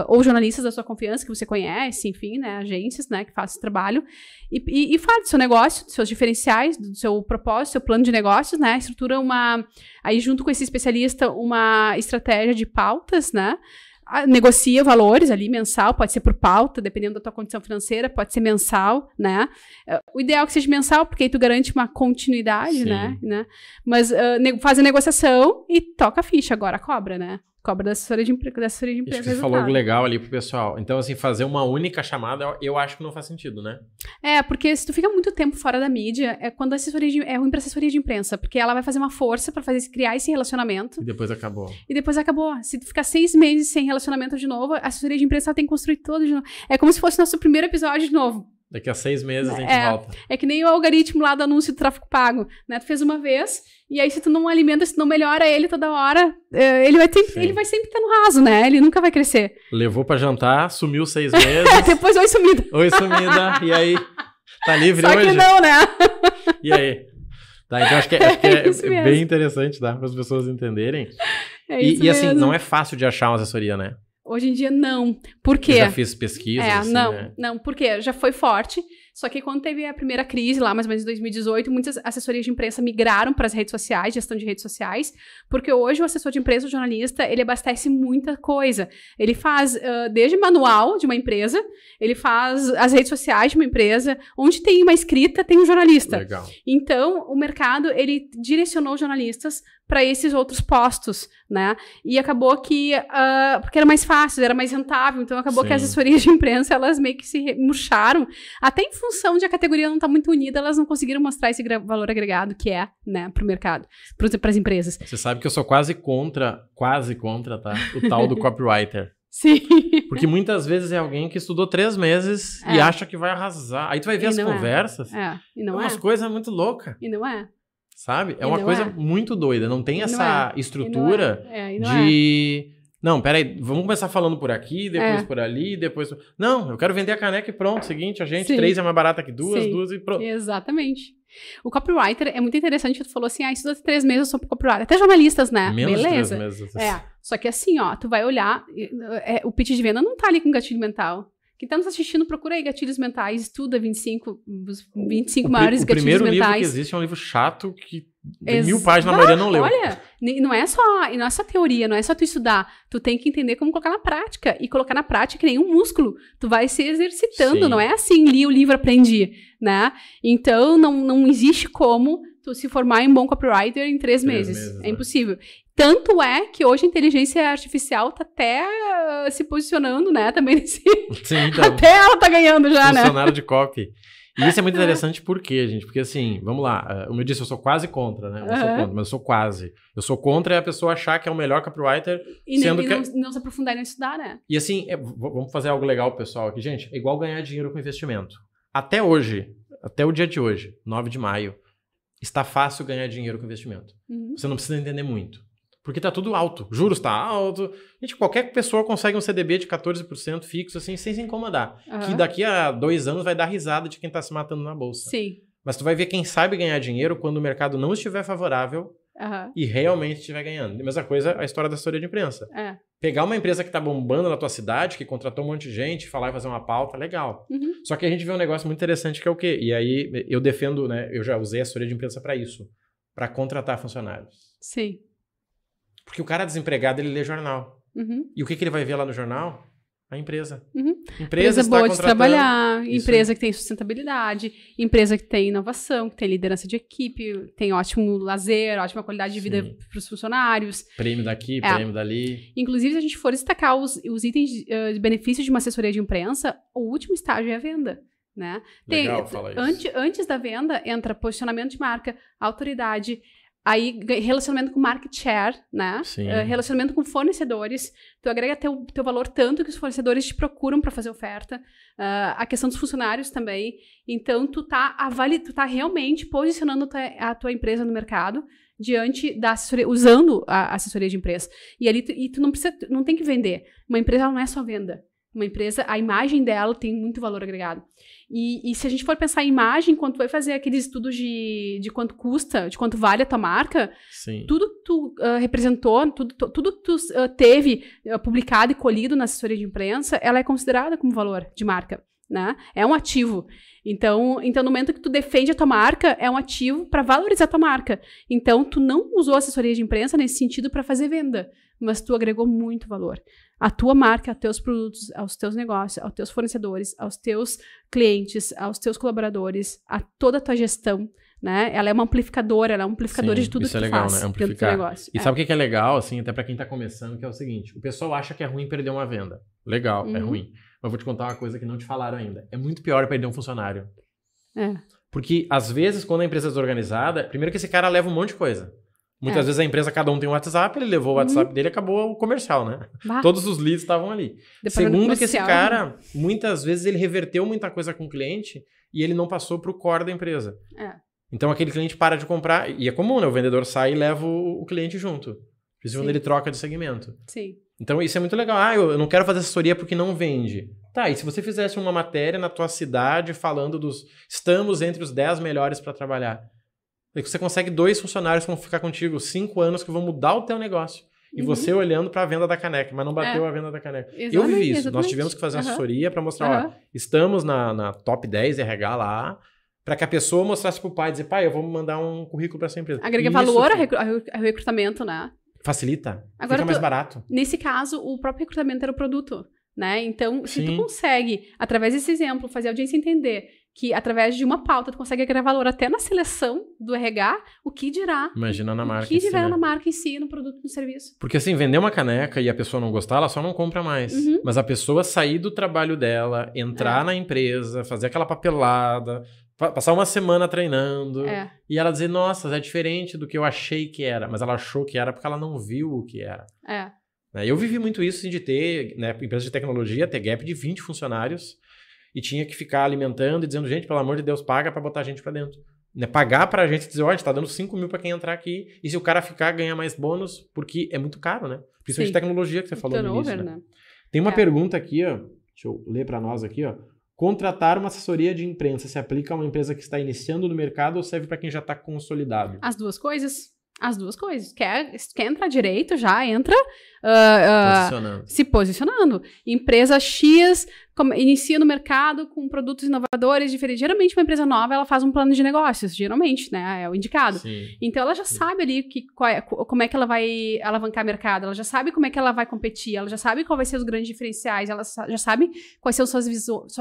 Ou jornalistas da sua confiança, que você conhece, enfim, né? Agências, né? Que fazem esse trabalho. E fala do seu negócio, dos seus diferenciais, do seu propósito, do seu plano de negócios, né? Estrutura aí junto com esse especialista, uma estratégia de pautas, né? Negocia valores ali, mensal, pode ser por pauta, dependendo da tua condição financeira, pode ser mensal, né? O ideal é que seja mensal, porque aí tu garante uma continuidade, né? Mas faz a negociação e toca a ficha, agora cobra, né? Cobra da assessoria de empresa. Acho que você falou algo legal ali pro pessoal. Então, assim, fazer uma única chamada, eu acho que não faz sentido, né? Porque se tu fica muito tempo fora da mídia, é quando a assessoria é ruim pra assessoria de imprensa, porque ela vai fazer uma força pra criar esse relacionamento. E depois acabou. Se tu ficar 6 meses sem relacionamento de novo, a assessoria de imprensa ela tem que construir todo de novo. É como se fosse nosso primeiro episódio de novo. Daqui a 6 meses a gente volta. É que nem o algoritmo lá do anúncio do tráfego pago, né? Tu fez uma vez, e aí se tu não alimenta, se tu não melhora ele toda hora, ele vai sempre estar no raso, né? Ele nunca vai crescer. Levou pra jantar, sumiu 6 meses. Depois, oi sumida. Oi sumida, e aí? Tá livre Só hoje? Só que não, né? E aí? Tá, então acho que é bem interessante, tá? Para as pessoas entenderem. E assim, não é fácil de achar uma assessoria, né? Hoje em dia, não. Por quê? Eu já fiz pesquisas, assim, não, porque já foi forte. Só que quando teve a primeira crise, lá mais ou menos em 2018, muitas assessorias de imprensa migraram para as redes sociais, gestão de redes sociais, porque hoje o assessor de imprensa, o jornalista, ele abastece muita coisa. Ele faz desde manual de uma empresa, ele faz as redes sociais de uma empresa, onde tem uma escrita, tem um jornalista. Legal. Então, o mercado, ele direcionou os jornalistas para esses outros postos, né? E acabou que, porque era mais fácil, era mais rentável, então acabou que as assessorias de imprensa, elas meio que se murcharam, até em função de a categoria não estar muito unida, elas não conseguiram mostrar esse valor agregado que é, né, pro mercado, para as empresas. Você sabe que eu sou quase contra, tá? O tal do copywriter. Sim. Porque muitas vezes é alguém que estudou 3 meses e acha que vai arrasar. Aí tu vai ver as conversas. E não umas coisas muito loucas. E não é. Sabe? É uma coisa muito doida. Não tem essa estrutura de... Não, peraí, vamos começar falando por aqui, depois por ali, depois... Não, eu quero vender a caneca e pronto. Seguinte, a gente, 3 é mais barata que 2, 2 e pronto. Exatamente. O copywriter é muito interessante, tu falou assim, estuda 3 meses, eu sou copywriter. Até jornalistas, né? Menos Beleza. de 3 meses. Só que assim, ó, tu vai olhar, o pitch de venda não tá ali com gatilho mental. Quem tá nos assistindo, procura aí gatilhos mentais, estuda 25 maiores gatilhos mentais. O primeiro livro que existe é um livro chato que tem 1000 páginas, a maioria não leu. Olha, não é só teoria, não é só tu estudar. Tu tem que entender como colocar na prática. E colocar na prática que nem um músculo. Tu vai se exercitando, não é assim, li o livro, aprendi, né? Então, não existe como tu se formar em bom copywriter em 3 meses. É impossível. Tanto é que hoje a inteligência artificial tá até se posicionando, né? Também nesse... Sim, então, até ela tá ganhando já, né? Funcionário de copy. E isso é muito interessante por quê, gente? Porque assim, vamos lá, como eu disse, eu sou quase contra, né? Eu não sou contra, mas eu sou quase. Eu sou contra a pessoa achar que é o melhor copywriter, sendo que... não se aprofundar e não estudar, né? E assim, vamos fazer algo legal, pessoal, aqui. Gente, é igual ganhar dinheiro com investimento. Até hoje, até o dia de hoje, 9 de maio, está fácil ganhar dinheiro com investimento. Você não precisa entender muito. Porque tá tudo alto. Juros tá alto. Gente, qualquer pessoa consegue um CDB de 14% fixo, assim, sem se incomodar. Que daqui a 2 anos vai dar risada de quem tá se matando na bolsa. Sim. Mas tu vai ver quem sabe ganhar dinheiro quando o mercado não estiver favorável e realmente estiver ganhando. E a mesma coisa, a história da assessoria de imprensa. Pegar uma empresa que tá bombando na tua cidade, que contratou um monte de gente, falar e fazer uma pauta, legal. Só que a gente vê um negócio muito interessante que é o quê? E aí eu defendo, né? Eu já usei a assessoria de imprensa para isso. Para contratar funcionários. Sim. Porque o cara desempregado, ele lê jornal. E o que ele vai ver lá no jornal? A empresa. Empresa boa de trabalhar, empresa que tem sustentabilidade, empresa que tem inovação, que tem liderança de equipe, tem ótimo lazer, ótima qualidade de vida para os funcionários. Prêmio daqui, prêmio dali. Inclusive, se a gente for destacar os itens de benefícios de uma assessoria de imprensa, o último estágio é a venda. Né? Legal falar isso. Antes da venda, entra posicionamento de marca, autoridade, aí relacionamento com market share, né? Relacionamento com fornecedores. Tu agrega teu valor tanto que os fornecedores te procuram para fazer oferta. A questão dos funcionários também. Então, tu tá realmente posicionando a tua empresa no mercado diante da assessoria, usando a assessoria de imprensa. E ali tu não tem que vender. Uma empresa não é só venda. Uma empresa, a imagem dela tem muito valor agregado. E se a gente for pensar em imagem, quando tu vai fazer aqueles estudos de quanto custa, de quanto vale a tua marca, tudo que tu representou, tudo que tu teve publicado e colhido na assessoria de imprensa, ela é considerada como valor de marca, né? É um ativo. Então, no momento que tu defende a tua marca, é um ativo para valorizar a tua marca. Então, tu não usou a assessoria de imprensa nesse sentido para fazer venda, mas tu agregou muito valor. A tua marca, aos teus produtos, aos teus negócios, aos teus fornecedores, aos teus clientes, aos teus colaboradores, a toda a tua gestão, né? Ela é uma amplificadora, ela é um amplificador de tudo que tu faz, né? Amplificar. Dentro do negócio. E sabe o que é legal, assim, até para quem tá começando, que é o seguinte, o pessoal acha que é ruim perder uma venda. Legal, é ruim. Mas eu vou te contar uma coisa que não te falaram ainda. É muito pior perder um funcionário. Porque, às vezes, quando a empresa é desorganizada, primeiro que esse cara leva um monte de coisa. Muitas vezes a empresa, cada um tem um WhatsApp, ele levou o WhatsApp dele e acabou o comercial, né? Todos os leads estavam ali. Segundo que esse cara, muitas vezes ele reverteu muita coisa com o cliente e ele não passou para o core da empresa. Então aquele cliente para de comprar, e é comum, né? O vendedor sai e leva o cliente junto. Principalmente quando ele troca de segmento. Então isso é muito legal. Eu não quero fazer assessoria porque não vende. Tá, e se você fizesse uma matéria na tua cidade falando estamos entre os 10 melhores para trabalhar. Você consegue 2 funcionários que vão ficar contigo 5 anos que vão mudar o teu negócio. E você olhando para a venda da caneca, mas não bateu a venda da caneca. Eu vivi isso. Nós tivemos que fazer uma assessoria para mostrar, estamos na top 10 RH lá, para que a pessoa mostrasse pro pai, dizer, pai, eu vou mandar um currículo para essa empresa. Agrega valor ao recrutamento, né? Facilita. Agora, fica mais barato. Nesse caso, o próprio recrutamento era o produto, né? Então, se tu consegue, através desse exemplo, fazer a audiência entender que através de uma pauta tu consegue agregar valor até na seleção do RH, o que dirá? Imagina na marca em si. O que dirá na marca em si, no produto, no serviço. Porque assim, vender uma caneca e a pessoa não gostar, ela só não compra mais. Mas a pessoa sair do trabalho dela, entrar na empresa, fazer aquela papelada, passar uma semana treinando, e ela dizer, nossa, é diferente do que eu achei que era. Mas ela achou que era porque ela não viu o que era. Eu vivi muito isso assim, de ter, né, empresa de tecnologia, ter gap de 20 funcionários, e tinha que ficar alimentando e dizendo, gente, pelo amor de Deus, paga pra botar a gente pra dentro. Né? Pagar pra gente dizer, ó, a gente tá dando 5 mil pra quem entrar aqui, e se o cara ficar, ganha mais bônus, porque é muito caro, né? Principalmente tecnologia que você falou no início, né? Tem uma pergunta aqui, ó, deixa eu ler pra nós aqui, ó. Contratar uma assessoria de imprensa se aplica a uma empresa que está iniciando no mercado ou serve pra quem já tá consolidado? As duas coisas. As duas coisas. Quer entrar direito, já entra se posicionando. Empresa X inicia no mercado com produtos inovadores diferentes. Geralmente, uma empresa nova, ela faz um plano de negócios, geralmente, né? É o indicado. Sim. Então, ela já sabe ali como é que ela vai alavancar mercado, ela já sabe como é que ela vai competir, ela já sabe qual vai ser os grandes diferenciais, ela já sabe quais são sua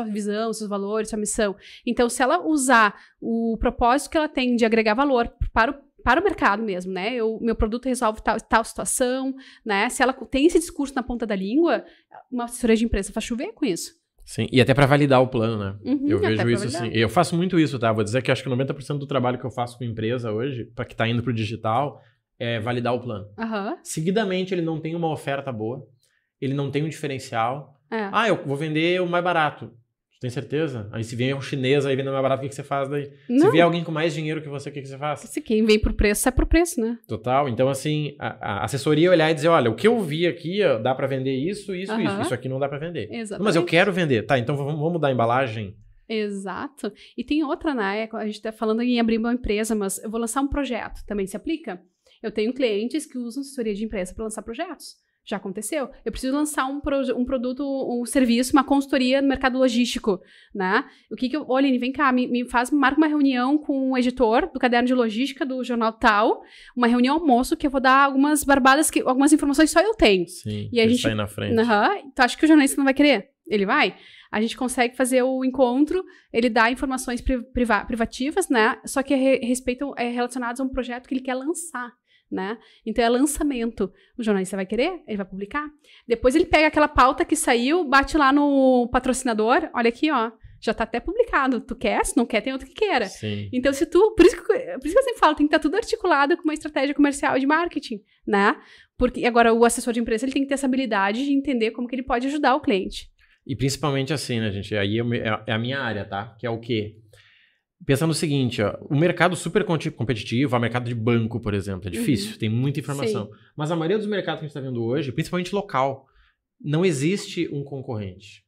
visão, seus valores, sua missão. Então, se ela usar o propósito que ela tem de agregar valor para o mercado mesmo, né? Meu produto resolve tal situação, né? Se ela tem esse discurso na ponta da língua, uma assessoria de imprensa faz chover com isso. Sim, e até para validar o plano, né? Eu vejo isso assim. Eu faço muito isso, tá? Vou dizer que acho que 90% do trabalho que eu faço com empresa hoje, para que tá indo pro digital, é validar o plano. Seguidamente, ele não tem uma oferta boa, ele não tem um diferencial. Eu vou vender o mais barato. Tem certeza? Aí se vem um chinês aí vendendo mais barato, o que você faz daí? Não. Se vier alguém com mais dinheiro que você, o que você faz? Se quem vem por preço, sai por preço, né? Total. Então, assim, a assessoria olhar e dizer, olha, o que eu vi aqui, ó, dá pra vender isso. Isso aqui não dá pra vender. Exatamente. Mas eu quero vender. Tá, então vamos mudar a embalagem. Exato. E tem outra, né? A gente tá falando em abrir uma empresa, mas eu vou lançar um projeto. Também se aplica? Eu tenho clientes que usam assessoria de empresa para lançar projetos. Já aconteceu. Eu preciso lançar um produto, um serviço, uma consultoria no mercado logístico, né? Olha, vem cá, marca uma reunião com o editor do caderno de logística do jornal tal, uma reunião almoço que eu vou dar algumas barbadas, algumas informações só eu tenho. Sim, e a gente sai na frente. Tu acha que o jornalista não vai querer? Ele vai? A gente consegue fazer o encontro, ele dá informações privativas, né? Só que relacionadas a um projeto que ele quer lançar. Né? Então é lançamento. O jornalista vai querer? Ele vai publicar? Depois ele pega aquela pauta que saiu, bate lá no patrocinador, olha aqui, ó, já tá até publicado. Tu quer? Se não quer, tem outro que queira. Sim. Então por isso que eu sempre falo, tem que estar tudo articulado com uma estratégia comercial e de marketing, né? Porque agora o assessor de imprensa, ele tem que ter essa habilidade de entender como que ele pode ajudar o cliente. E principalmente assim, né, gente? Aí é a minha área, tá? Que é o quê? Pensa no seguinte, ó, o mercado super competitivo, o mercado de banco, por exemplo, é difícil, tem muita informação. Sim. Mas a maioria dos mercados que a gente está vendo hoje, principalmente local, não existe um concorrente.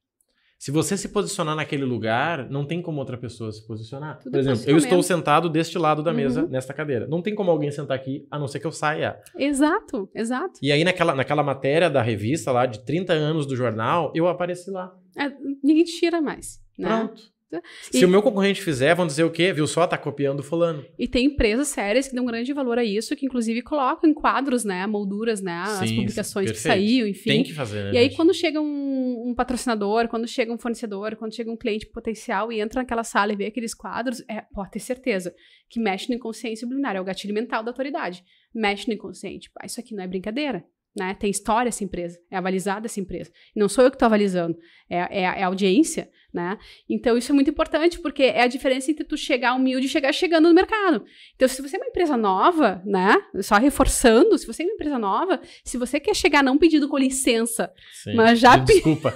Se você se posicionar naquele lugar, não tem como outra pessoa se posicionar. Por exemplo, eu estou sentado deste lado da mesa, nesta cadeira. Não tem como alguém sentar aqui, a não ser que eu saia. Exato, exato. E aí, naquela matéria da revista lá, de 30 anos do jornal, eu apareci lá. Ninguém te tira mais, né? Pronto. Se o meu concorrente fizer, vão dizer o quê? Viu só? Tá copiando fulano. E tem empresas sérias que dão grande valor a isso, que inclusive colocam em quadros, né? Molduras, né? As publicações que saíam, enfim. Tem que fazer, né? E aí, quando chega um patrocinador, quando chega um fornecedor, quando chega um cliente potencial e entra naquela sala e vê aqueles quadros, pode ter certeza que mexe no inconsciente subliminar. É o gatilho mental da autoridade. Mexe no inconsciente. Isso aqui não é brincadeira. Né? Tem história essa empresa, é avalizada essa empresa. Não sou eu que estou avalizando, é a audiência, né? Então isso é muito importante, porque é a diferença entre tu chegar humilde e chegar chegando no mercado. Então se você é uma empresa nova, né? Só reforçando, se você é uma empresa nova, se você quer chegar não pedindo com licença, sim, mas já... Desculpa.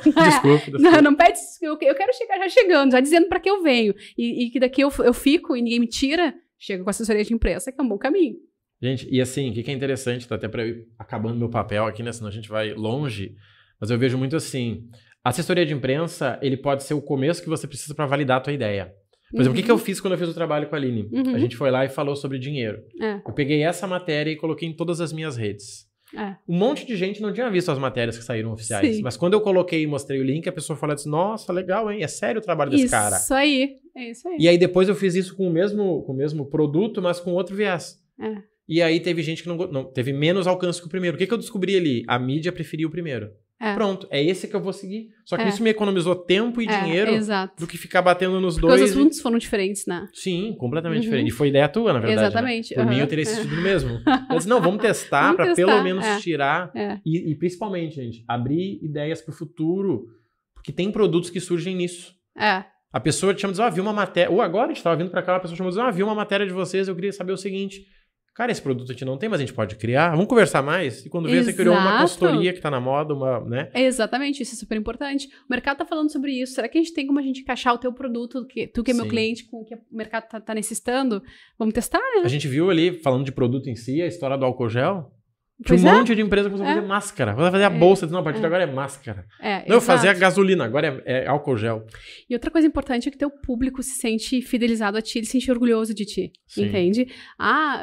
Não pede, eu quero chegar já chegando, já dizendo para que eu venho, e que daqui eu fico e ninguém me tira, chega com assessoria de imprensa, que é um bom caminho. Gente, e assim, o que é interessante, tá até para eu ir acabando meu papel aqui, né? Senão a gente vai longe, mas eu vejo muito assim, a assessoria de imprensa, ele pode ser o começo que você precisa para validar a tua ideia. Por exemplo, o que eu fiz quando eu fiz o trabalho com a Aline? A gente foi lá e falou sobre dinheiro. Eu peguei essa matéria e coloquei em todas as minhas redes. Um monte de gente não tinha visto as matérias que saíram oficiais. Sim. Mas quando eu coloquei e mostrei o link, a pessoa falou assim, nossa, legal, hein? É sério o trabalho desse cara. Isso aí, é isso aí. E aí depois eu fiz isso com o mesmo produto, mas com outro viés. E aí teve gente que não teve menos alcance que o primeiro. O que eu descobri ali? A mídia preferia o primeiro. Pronto, é esse que eu vou seguir. Só que isso me economizou tempo e dinheiro do que ficar batendo nos dois. Porque os assuntos foram diferentes, né? Sim, completamente diferente. E foi ideia tua, na verdade. Exatamente. Né? Por mim, eu teria assistido no mesmo. Eu disse, não, vamos testar para pelo menos tirar. E principalmente, gente, abrir ideias para o futuro. Porque tem produtos que surgem nisso. A pessoa te chama e diz, vi uma matéria. Ou agora a gente estava vindo para cá, a pessoa chamou e diz, vi uma matéria de vocês, eu queria saber o seguinte. Cara, esse produto a gente não tem, mas a gente pode criar. Vamos conversar mais? E quando vê, você criou uma consultoria que está na moda, né? Exatamente, isso é super importante. O mercado está falando sobre isso. Será que a gente tem como a gente encaixar o teu produto, tu que é meu cliente, com o que o mercado está necessitando? Vamos testar, né? A gente viu ali, falando de produto em si, a história do álcool gel. Tinha um monte de empresa que começou a fazer máscara. Vai fazer a bolsa. Não, a partir de agora é máscara. Não, eu fazia a gasolina, agora é álcool gel. E outra coisa importante é que teu público se sente fidelizado a ti, ele se sente orgulhoso de ti. Sim. Entende?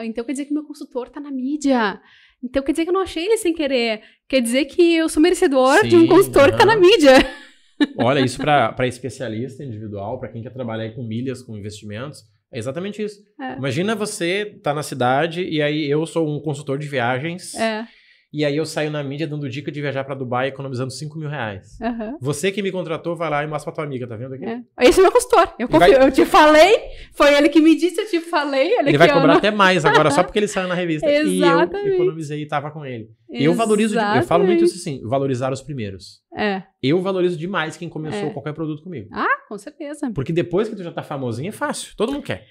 Então quer dizer que meu consultor tá na mídia. Então quer dizer que eu não achei ele sem querer. Quer dizer que eu sou merecedor de um consultor que tá na mídia. Olha, isso para especialista individual, para quem quer trabalhar aí com milhas, com investimentos, é exatamente isso. Imagina você tá na cidade e aí eu sou um consultor de viagens e aí eu saio na mídia dando dica de viajar para Dubai economizando R$5.000. Você que me contratou vai lá e mostra pra tua amiga, tá vendo aqui? Esse é meu consultor. Eu te falei, foi ele que me disse, eu te falei. Ele vai cobrar até mais agora só porque ele saiu na revista. Exatamente. E eu economizei e tava com ele. Eu valorizo, eu falo muito isso assim, valorizar os primeiros. Eu valorizo demais quem começou qualquer produto comigo. Com certeza. Porque depois que tu já tá famosinho é fácil, todo mundo quer.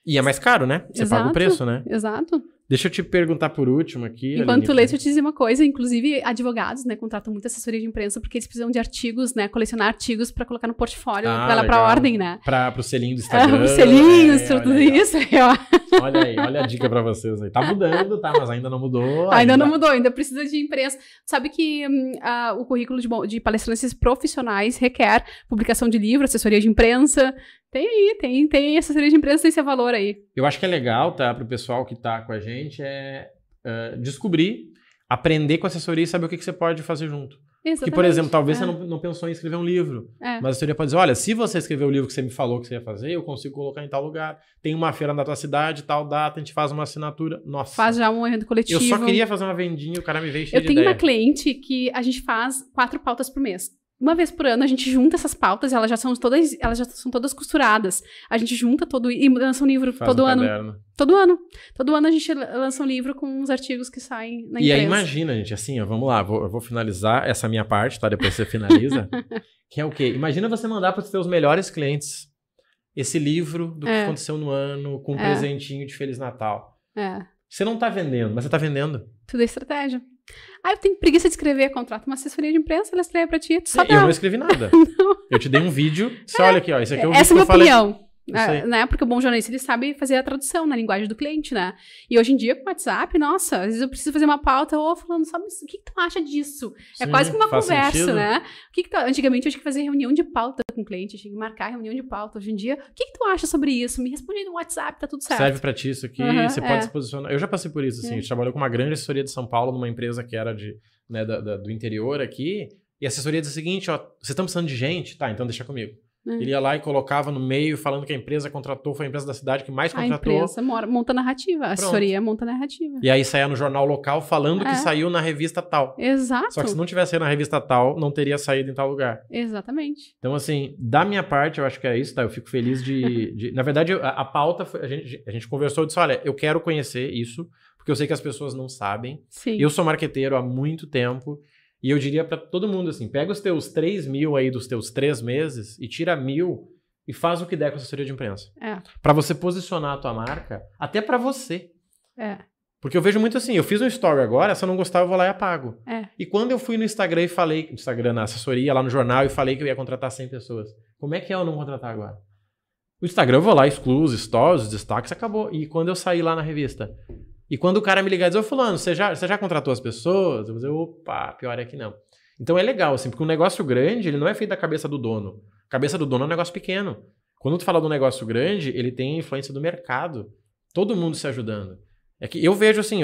E é mais caro, né? Você paga o preço, né? Exato. Deixa eu te perguntar por último aqui. Enquanto tu lê, deixa eu te dizer uma coisa. Inclusive, advogados, né, contratam muita assessoria de imprensa porque eles precisam de artigos, né, colecionar artigos para colocar no portfólio, vai lá pra ordem, né? Pro selinho do Instagram. Pro selinhos, tudo isso. Olha aí, olha a dica pra vocês aí. Tá mudando, tá? Mas ainda não mudou. Ainda não mudou, ainda precisa de imprensa. Sabe que o currículo de palestrantes profissionais requer publicação de livro, assessoria de imprensa. Tem assessoria de imprensa, tem esse valor aí. Eu acho que é legal, tá? Pro pessoal que tá com a gente, descobrir, aprender com a assessoria e saber o que você pode fazer junto. Exatamente. Que, por exemplo, talvez você não pensou em escrever um livro, mas a assessoria pode dizer, olha, se você escrever o livro que você me falou que você ia fazer, eu consigo colocar em tal lugar. Tem uma feira na tua cidade, tal data, a gente faz uma assinatura. Nossa. Faz já um evento coletivo. Eu só queria fazer uma vendinha, o cara me veio cheio de ideia. Eu tenho uma cliente que a gente faz 4 pautas por mês. Uma vez por ano a gente junta essas pautas, elas já são todas costuradas. A gente junta e lança um livro todo ano. Todo ano a gente lança um livro com os artigos que saem na empresa. E aí imagina, gente, assim, ó, vamos lá, eu vou finalizar essa minha parte, tá? Depois você finaliza. Que é o quê? Imagina você mandar para os seus melhores clientes esse livro do que aconteceu no ano, com um presentinho de Feliz Natal. Você não tá vendendo, mas você tá vendendo. Tudo é estratégia. Eu tenho preguiça de escrever, contrata uma assessoria de imprensa, ela escreve pra ti, eu não escrevi nada. Eu te dei um vídeo, você olha aqui, ó, esse aqui é o vídeo que eu falei. Essa é a minha opinião. Né? Porque o bom jornalista, ele sabe fazer a tradução na linguagem do cliente, né? E hoje em dia, com o WhatsApp, nossa, às vezes eu preciso fazer uma pauta, falando, sabe, o que tu acha disso? Sim, é quase que uma conversa, sentido. Né? Antigamente eu tinha que fazer reunião de pauta com o cliente, eu tinha que marcar reunião de pauta. Hoje em dia, o que tu acha sobre isso? Me responde no WhatsApp, tá tudo certo. Serve pra ti isso aqui, você pode se posicionar. Eu já passei por isso, assim, a gente trabalhou com uma grande assessoria de São Paulo, numa empresa que era do interior aqui, e a assessoria dizia o seguinte, ó, vocês estão precisando de gente? Tá, então deixa comigo. Ele ia lá e colocava no meio, falando que a empresa contratou, foi a empresa da cidade que mais contratou. A empresa monta narrativa, a assessoria monta narrativa. E aí saía no jornal local falando que saiu na revista tal. Exato. Só que se não tivesse saído na revista tal, não teria saído em tal lugar. Exatamente. Então, assim, da minha parte, eu acho que é isso, tá? Eu fico feliz de... Na verdade, a pauta, a gente conversou e disse, olha, eu quero conhecer isso, porque eu sei que as pessoas não sabem. Sim. Eu sou marqueteiro há muito tempo. E eu diria pra todo mundo assim, pega os teus 3.000 aí dos teus 3 meses e tira 1.000 e faz o que der com a assessoria de imprensa. Pra você posicionar a tua marca, até pra você. Porque eu vejo muito assim, eu fiz um story agora, se eu não gostar eu vou lá e apago. E quando eu fui no Instagram e falei, na assessoria, lá no jornal, e falei que eu ia contratar 100 pessoas, como é que eu não contratar agora? O Instagram eu vou lá, excluo os stories, os destaques, acabou. E quando eu saí lá na revista... E quando o cara me ligar e dizer, fulano, você já contratou as pessoas? Eu vou dizer, opa, pior é que não. Então é legal, assim, porque um negócio grande, ele não é feito da cabeça do dono. A cabeça do dono é um negócio pequeno. Quando tu fala de um negócio grande, ele tem a influência do mercado. Todo mundo se ajudando. É que eu vejo assim,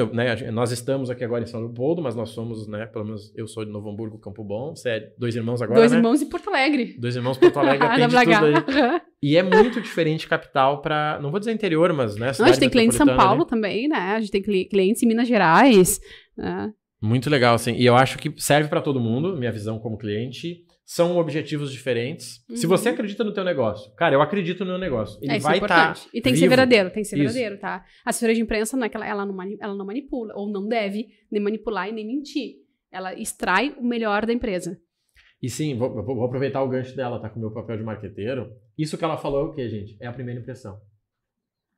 nós estamos aqui agora em São Leopoldo, mas nós somos, né, pelo menos eu sou de Novo Hamburgo, Campo Bom, você é 2 irmãos agora, 2 irmãos em Porto Alegre. 2 irmãos em Porto Alegre, tem de tudo aí. E é muito diferente capital para, não vou dizer interior, mas, né, a gente tem clientes em São Paulo também, né, a gente tem clientes em Minas Gerais, né. Muito legal, assim. E eu acho que serve para todo mundo, minha visão como cliente. São objetivos diferentes. Se você acredita no teu negócio, cara, eu acredito no meu negócio. Ele vai estar E tem que ser verdadeiro, verdadeiro, tá? A assessoria de imprensa não é que ela não manipula, ou não deve nem manipular e nem mentir. Ela extrai o melhor da empresa. E sim, vou aproveitar o gancho dela, tá? Com o meu papel de marqueteiro. Isso que ela falou é o quê, gente? É a primeira impressão.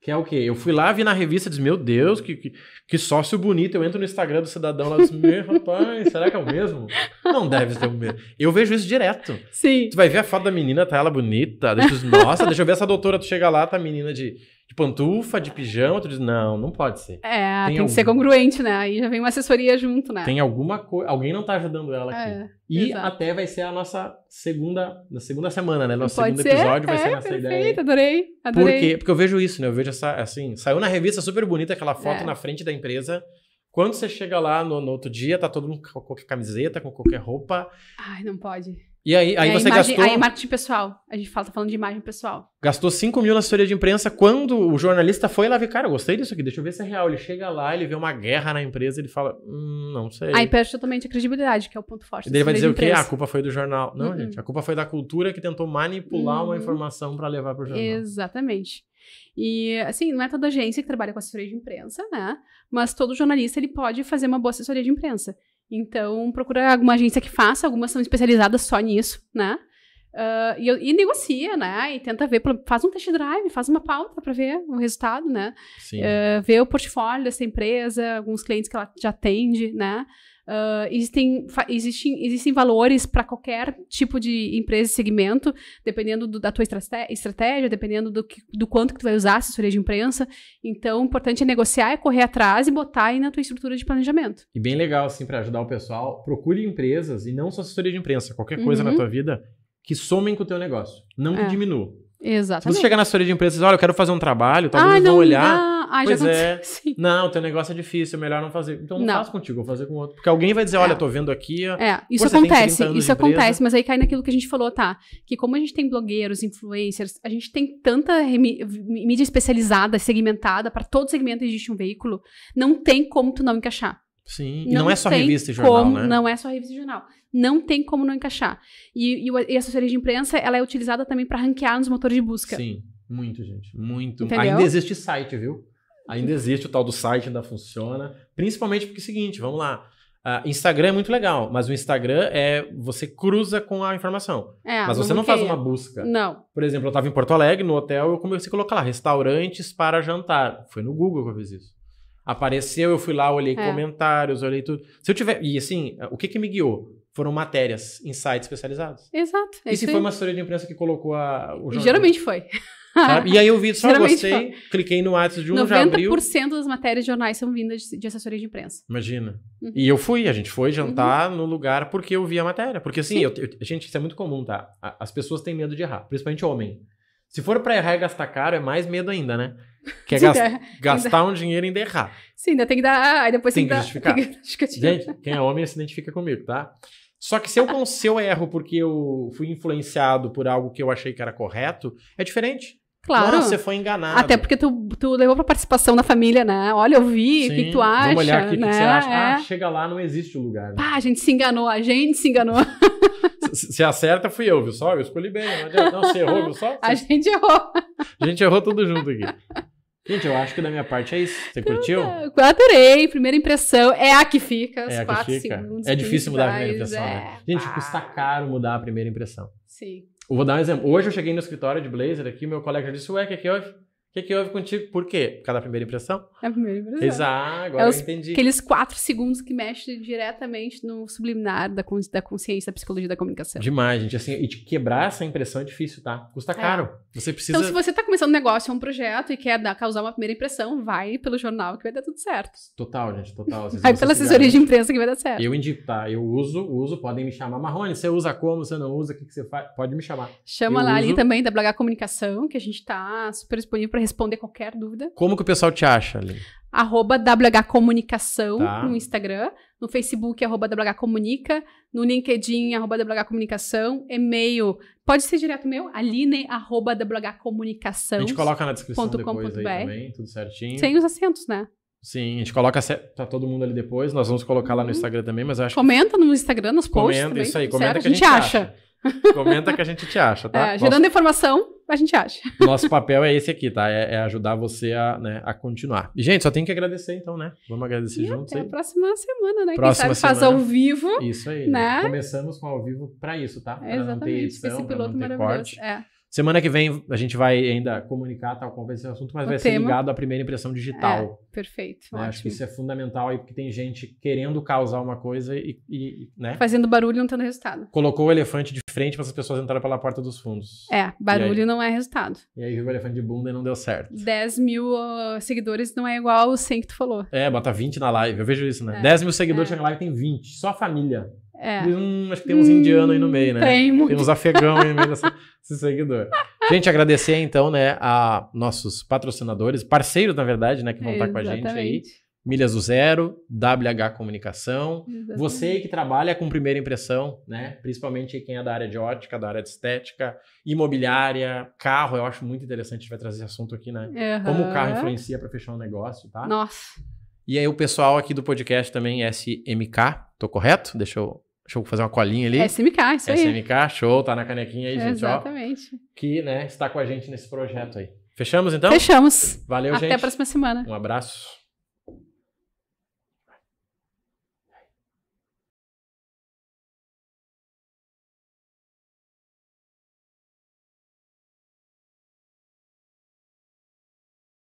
Que é o quê? Eu fui lá, vi na revista e disse, meu Deus, que sócio bonito. Eu entro no Instagram do cidadão lá e disse, meu rapaz, será que é o mesmo? Não deve ser o mesmo. Eu vejo isso direto. Sim. Tu vai ver a foto da menina, tá ela bonita. Nossa, deixa eu ver essa doutora. Tu chega lá, tá a menina de pantufa, de pijama. Tu diz, não pode ser. Tem que ser congruente, né? Aí já vem uma assessoria junto, né? Tem alguma coisa. Alguém não tá ajudando ela aqui. E exato. até vai ser a nossa segunda semana, né? Nosso pode segundo episódio vai ser nessa perfeito, ideia. Adorei. Por quê? Porque eu vejo isso, né? Eu vejo essa, assim, saiu na revista super bonita aquela foto na frente da empresa. Quando você chega lá no outro dia, tá todo mundo com qualquer camiseta, com qualquer roupa. Ai, não pode. E aí você gastou... Aí marketing pessoal. A gente tá falando de imagem pessoal. Gastou 5 mil na assessoria de imprensa. Quando o jornalista foi lá ver, cara, eu gostei disso aqui, deixa eu ver se é real. Ele chega lá, ele vê uma guerra na empresa, ele fala, não sei. Aí perde totalmente a credibilidade, que é o ponto forte. Ele vai dizer o quê? A culpa foi do jornal. Não, gente, a culpa foi da cultura que tentou manipular uma informação para levar pro jornal. Exatamente. E, assim, não é toda agência que trabalha com assessoria de imprensa, né? Mas todo jornalista, ele pode fazer uma boa assessoria de imprensa. Então, procura alguma agência que faça, algumas são especializadas só nisso, né? E negocia, né? E tenta ver, faz um test drive, faz uma pauta para ver o resultado, né? Sim. Ver o portfólio dessa empresa, alguns clientes que ela já atende, né? Existem valores para qualquer tipo de empresa e segmento, dependendo da tua estratégia, dependendo do quanto que tu vai usar a assessoria de imprensa. Então, o importante é negociar, é correr atrás e botar aí na tua estrutura de planejamento. E bem legal, assim, para ajudar o pessoal, procure empresas, e não só assessoria de imprensa, qualquer coisa na tua vida, que somem com o teu negócio, não que diminua. Exatamente. Se você chegar na assessoria de imprensa e dizer, olha, eu quero fazer um trabalho, talvez eles vão olhar... Pois sim. Não, teu negócio é difícil, é melhor não fazer. Então não faço contigo, vou fazer com outro. Porque alguém vai dizer, olha, tô vendo aqui... Isso acontece, mas aí cai naquilo que a gente falou, tá? Que como a gente tem blogueiros, influencers, a gente tem tanta mídia especializada, segmentada, para todo segmento existe um veículo, não tem como tu não encaixar. Sim, e não é só revista e jornal, né? Não é só revista e jornal. Não tem como não encaixar. E a assessoria de imprensa, ela é utilizada também para ranquear nos motores de busca. Sim, muito, gente. Muito. Entendeu? Ainda existe site, viu? Ainda existe o tal do site, ainda funciona. Principalmente porque é o seguinte, vamos lá. Instagram é muito legal, mas o Instagram você cruza com a informação. Mas você não faz uma busca. Não. Por exemplo, eu estava em Porto Alegre, no hotel, eu comecei a colocar lá, restaurantes para jantar. Foi no Google que eu fiz isso. Apareceu, eu fui lá, olhei comentários, olhei tudo. Se eu tiver... E assim, o que me guiou? Foram matérias em sites especializados. Exato. E se foi uma assessoria de imprensa que colocou o jornal? Geralmente foi. Sabe? E aí eu vi, só gostei, cliquei no WhatsApp de um, já abriu. 90% das matérias de jornais são vindas de assessoria de imprensa. Imagina. E a gente foi jantar no lugar porque eu vi a matéria. Porque assim, gente, isso é muito comum, tá? As pessoas têm medo de errar, principalmente homem. Se for pra errar e gastar caro, é mais medo ainda, né? Que é gastar um dinheiro e ainda errar. Sim, ainda tem que dar... Aí depois tem que justificar. Gente, quem é homem se identifica comigo, tá? Só que se eu erro porque eu fui influenciado por algo que eu achei que era correto, é diferente. Claro. Nossa, você foi enganado. Até porque tu levou pra participação da família, né? Olha, eu vi, o que tu acha? Vamos olhar aqui, né? O que você acha. Chega lá, não existe o lugar. Né? A gente se enganou. Se acerta, fui eu, viu só? Eu escolhi bem. Não, você errou, viu só? A gente errou. A gente errou tudo junto aqui. Gente, eu acho que da minha parte é isso. Você curtiu? Eu adorei. Primeira impressão é a que fica. Os 4 segundos. É difícil mudar a primeira impressão, né? Gente, custa caro mudar a primeira impressão. Sim. Eu vou dar um exemplo. Hoje eu cheguei no escritório de blazer aqui, meu colega disse, ué, o que houve? O que houve contigo? Por quê? Por causa da primeira impressão? É a primeira impressão. Exato, agora eu entendi. Aqueles 4 segundos que mexem diretamente no subliminar da consciência, da psicologia da comunicação. Demais, gente. Assim, e de quebrar essa impressão é difícil, tá? Custa caro. Você precisa... Então, se você tá começando um negócio, um projeto e quer causar uma primeira impressão, vai pelo jornal que vai dar tudo certo. Total, gente, total. Vai pela assessoria de imprensa que vai dar certo. Eu indico, tá? Eu uso, podem me chamar. Marrone, você usa como? Você não usa? O que você faz? Pode me chamar. Chama lá ali também da WH Comunicação, que a gente tá super disponível para responder qualquer dúvida. Como que o pessoal te acha, ali? @WH Comunicação no Instagram, no Facebook @WH Comunica, no LinkedIn @WH Comunicação, e-mail, pode ser direto meu, aline@WHcomunicação. A gente coloca na descrição depois aí também, tudo certinho. Sem os acentos, né? Sim, a gente coloca pra todo mundo ali depois. Nós vamos colocar lá no Instagram também, mas eu acho Comenta no Instagram, nos posts Comenta, também. isso aí. Tudo Comenta certo, que a gente acha. Comenta que a gente te acha, tá? Gerando informação, a gente acha. Nosso papel é esse aqui, tá? É ajudar você a continuar. E, gente, só tem que agradecer então, né? Vamos agradecer juntos aí. Até a próxima semana, né? Próxima Quem sabe faz semana. ao vivo. Isso aí. Né? Começamos com ao vivo pra isso, tá? Pra Exatamente. não ter edição, Esse pra piloto não ter maravilhoso. corte. Semana que vem a gente vai ainda comunicar tal como vai ser o assunto, mas vai ser ligado à primeira impressão digital. Perfeito. Né? Acho que isso é fundamental aí, porque tem gente querendo causar uma coisa e né? Fazendo barulho e não tendo resultado. Colocou o elefante de frente para as pessoas entrarem pela porta dos fundos. Barulho não é resultado. E aí viu o elefante de bunda e não deu certo. 10 mil seguidores não é igual aos 100 que tu falou. Bota 20 na live, eu vejo isso, né? 10 mil seguidores na live tem 20, só a família. Acho que tem uns indianos aí no meio, né? Tem uns afegãos aí no meio desse seguidor. Gente, agradecer então, né, a nossos patrocinadores, parceiros, na verdade, né, que vão estar com a gente aí. Milhas do Zero, WH Comunicação. Exatamente. Você que trabalha com primeira impressão, né? Principalmente quem é da área de ótica, da área de estética, imobiliária, carro, eu acho muito interessante, a gente vai trazer esse assunto aqui, né? Como o carro influencia para fechar um negócio, tá? Nossa. E aí o pessoal aqui do podcast também, SMK, tô correto? Deixa eu fazer uma colinha ali. SMK, isso aí. SMK, show, tá na canequinha aí, gente, Exatamente. Que, né, está com a gente nesse projeto aí. Fechamos, então? Fechamos. Valeu, gente. Até a próxima semana. Um abraço.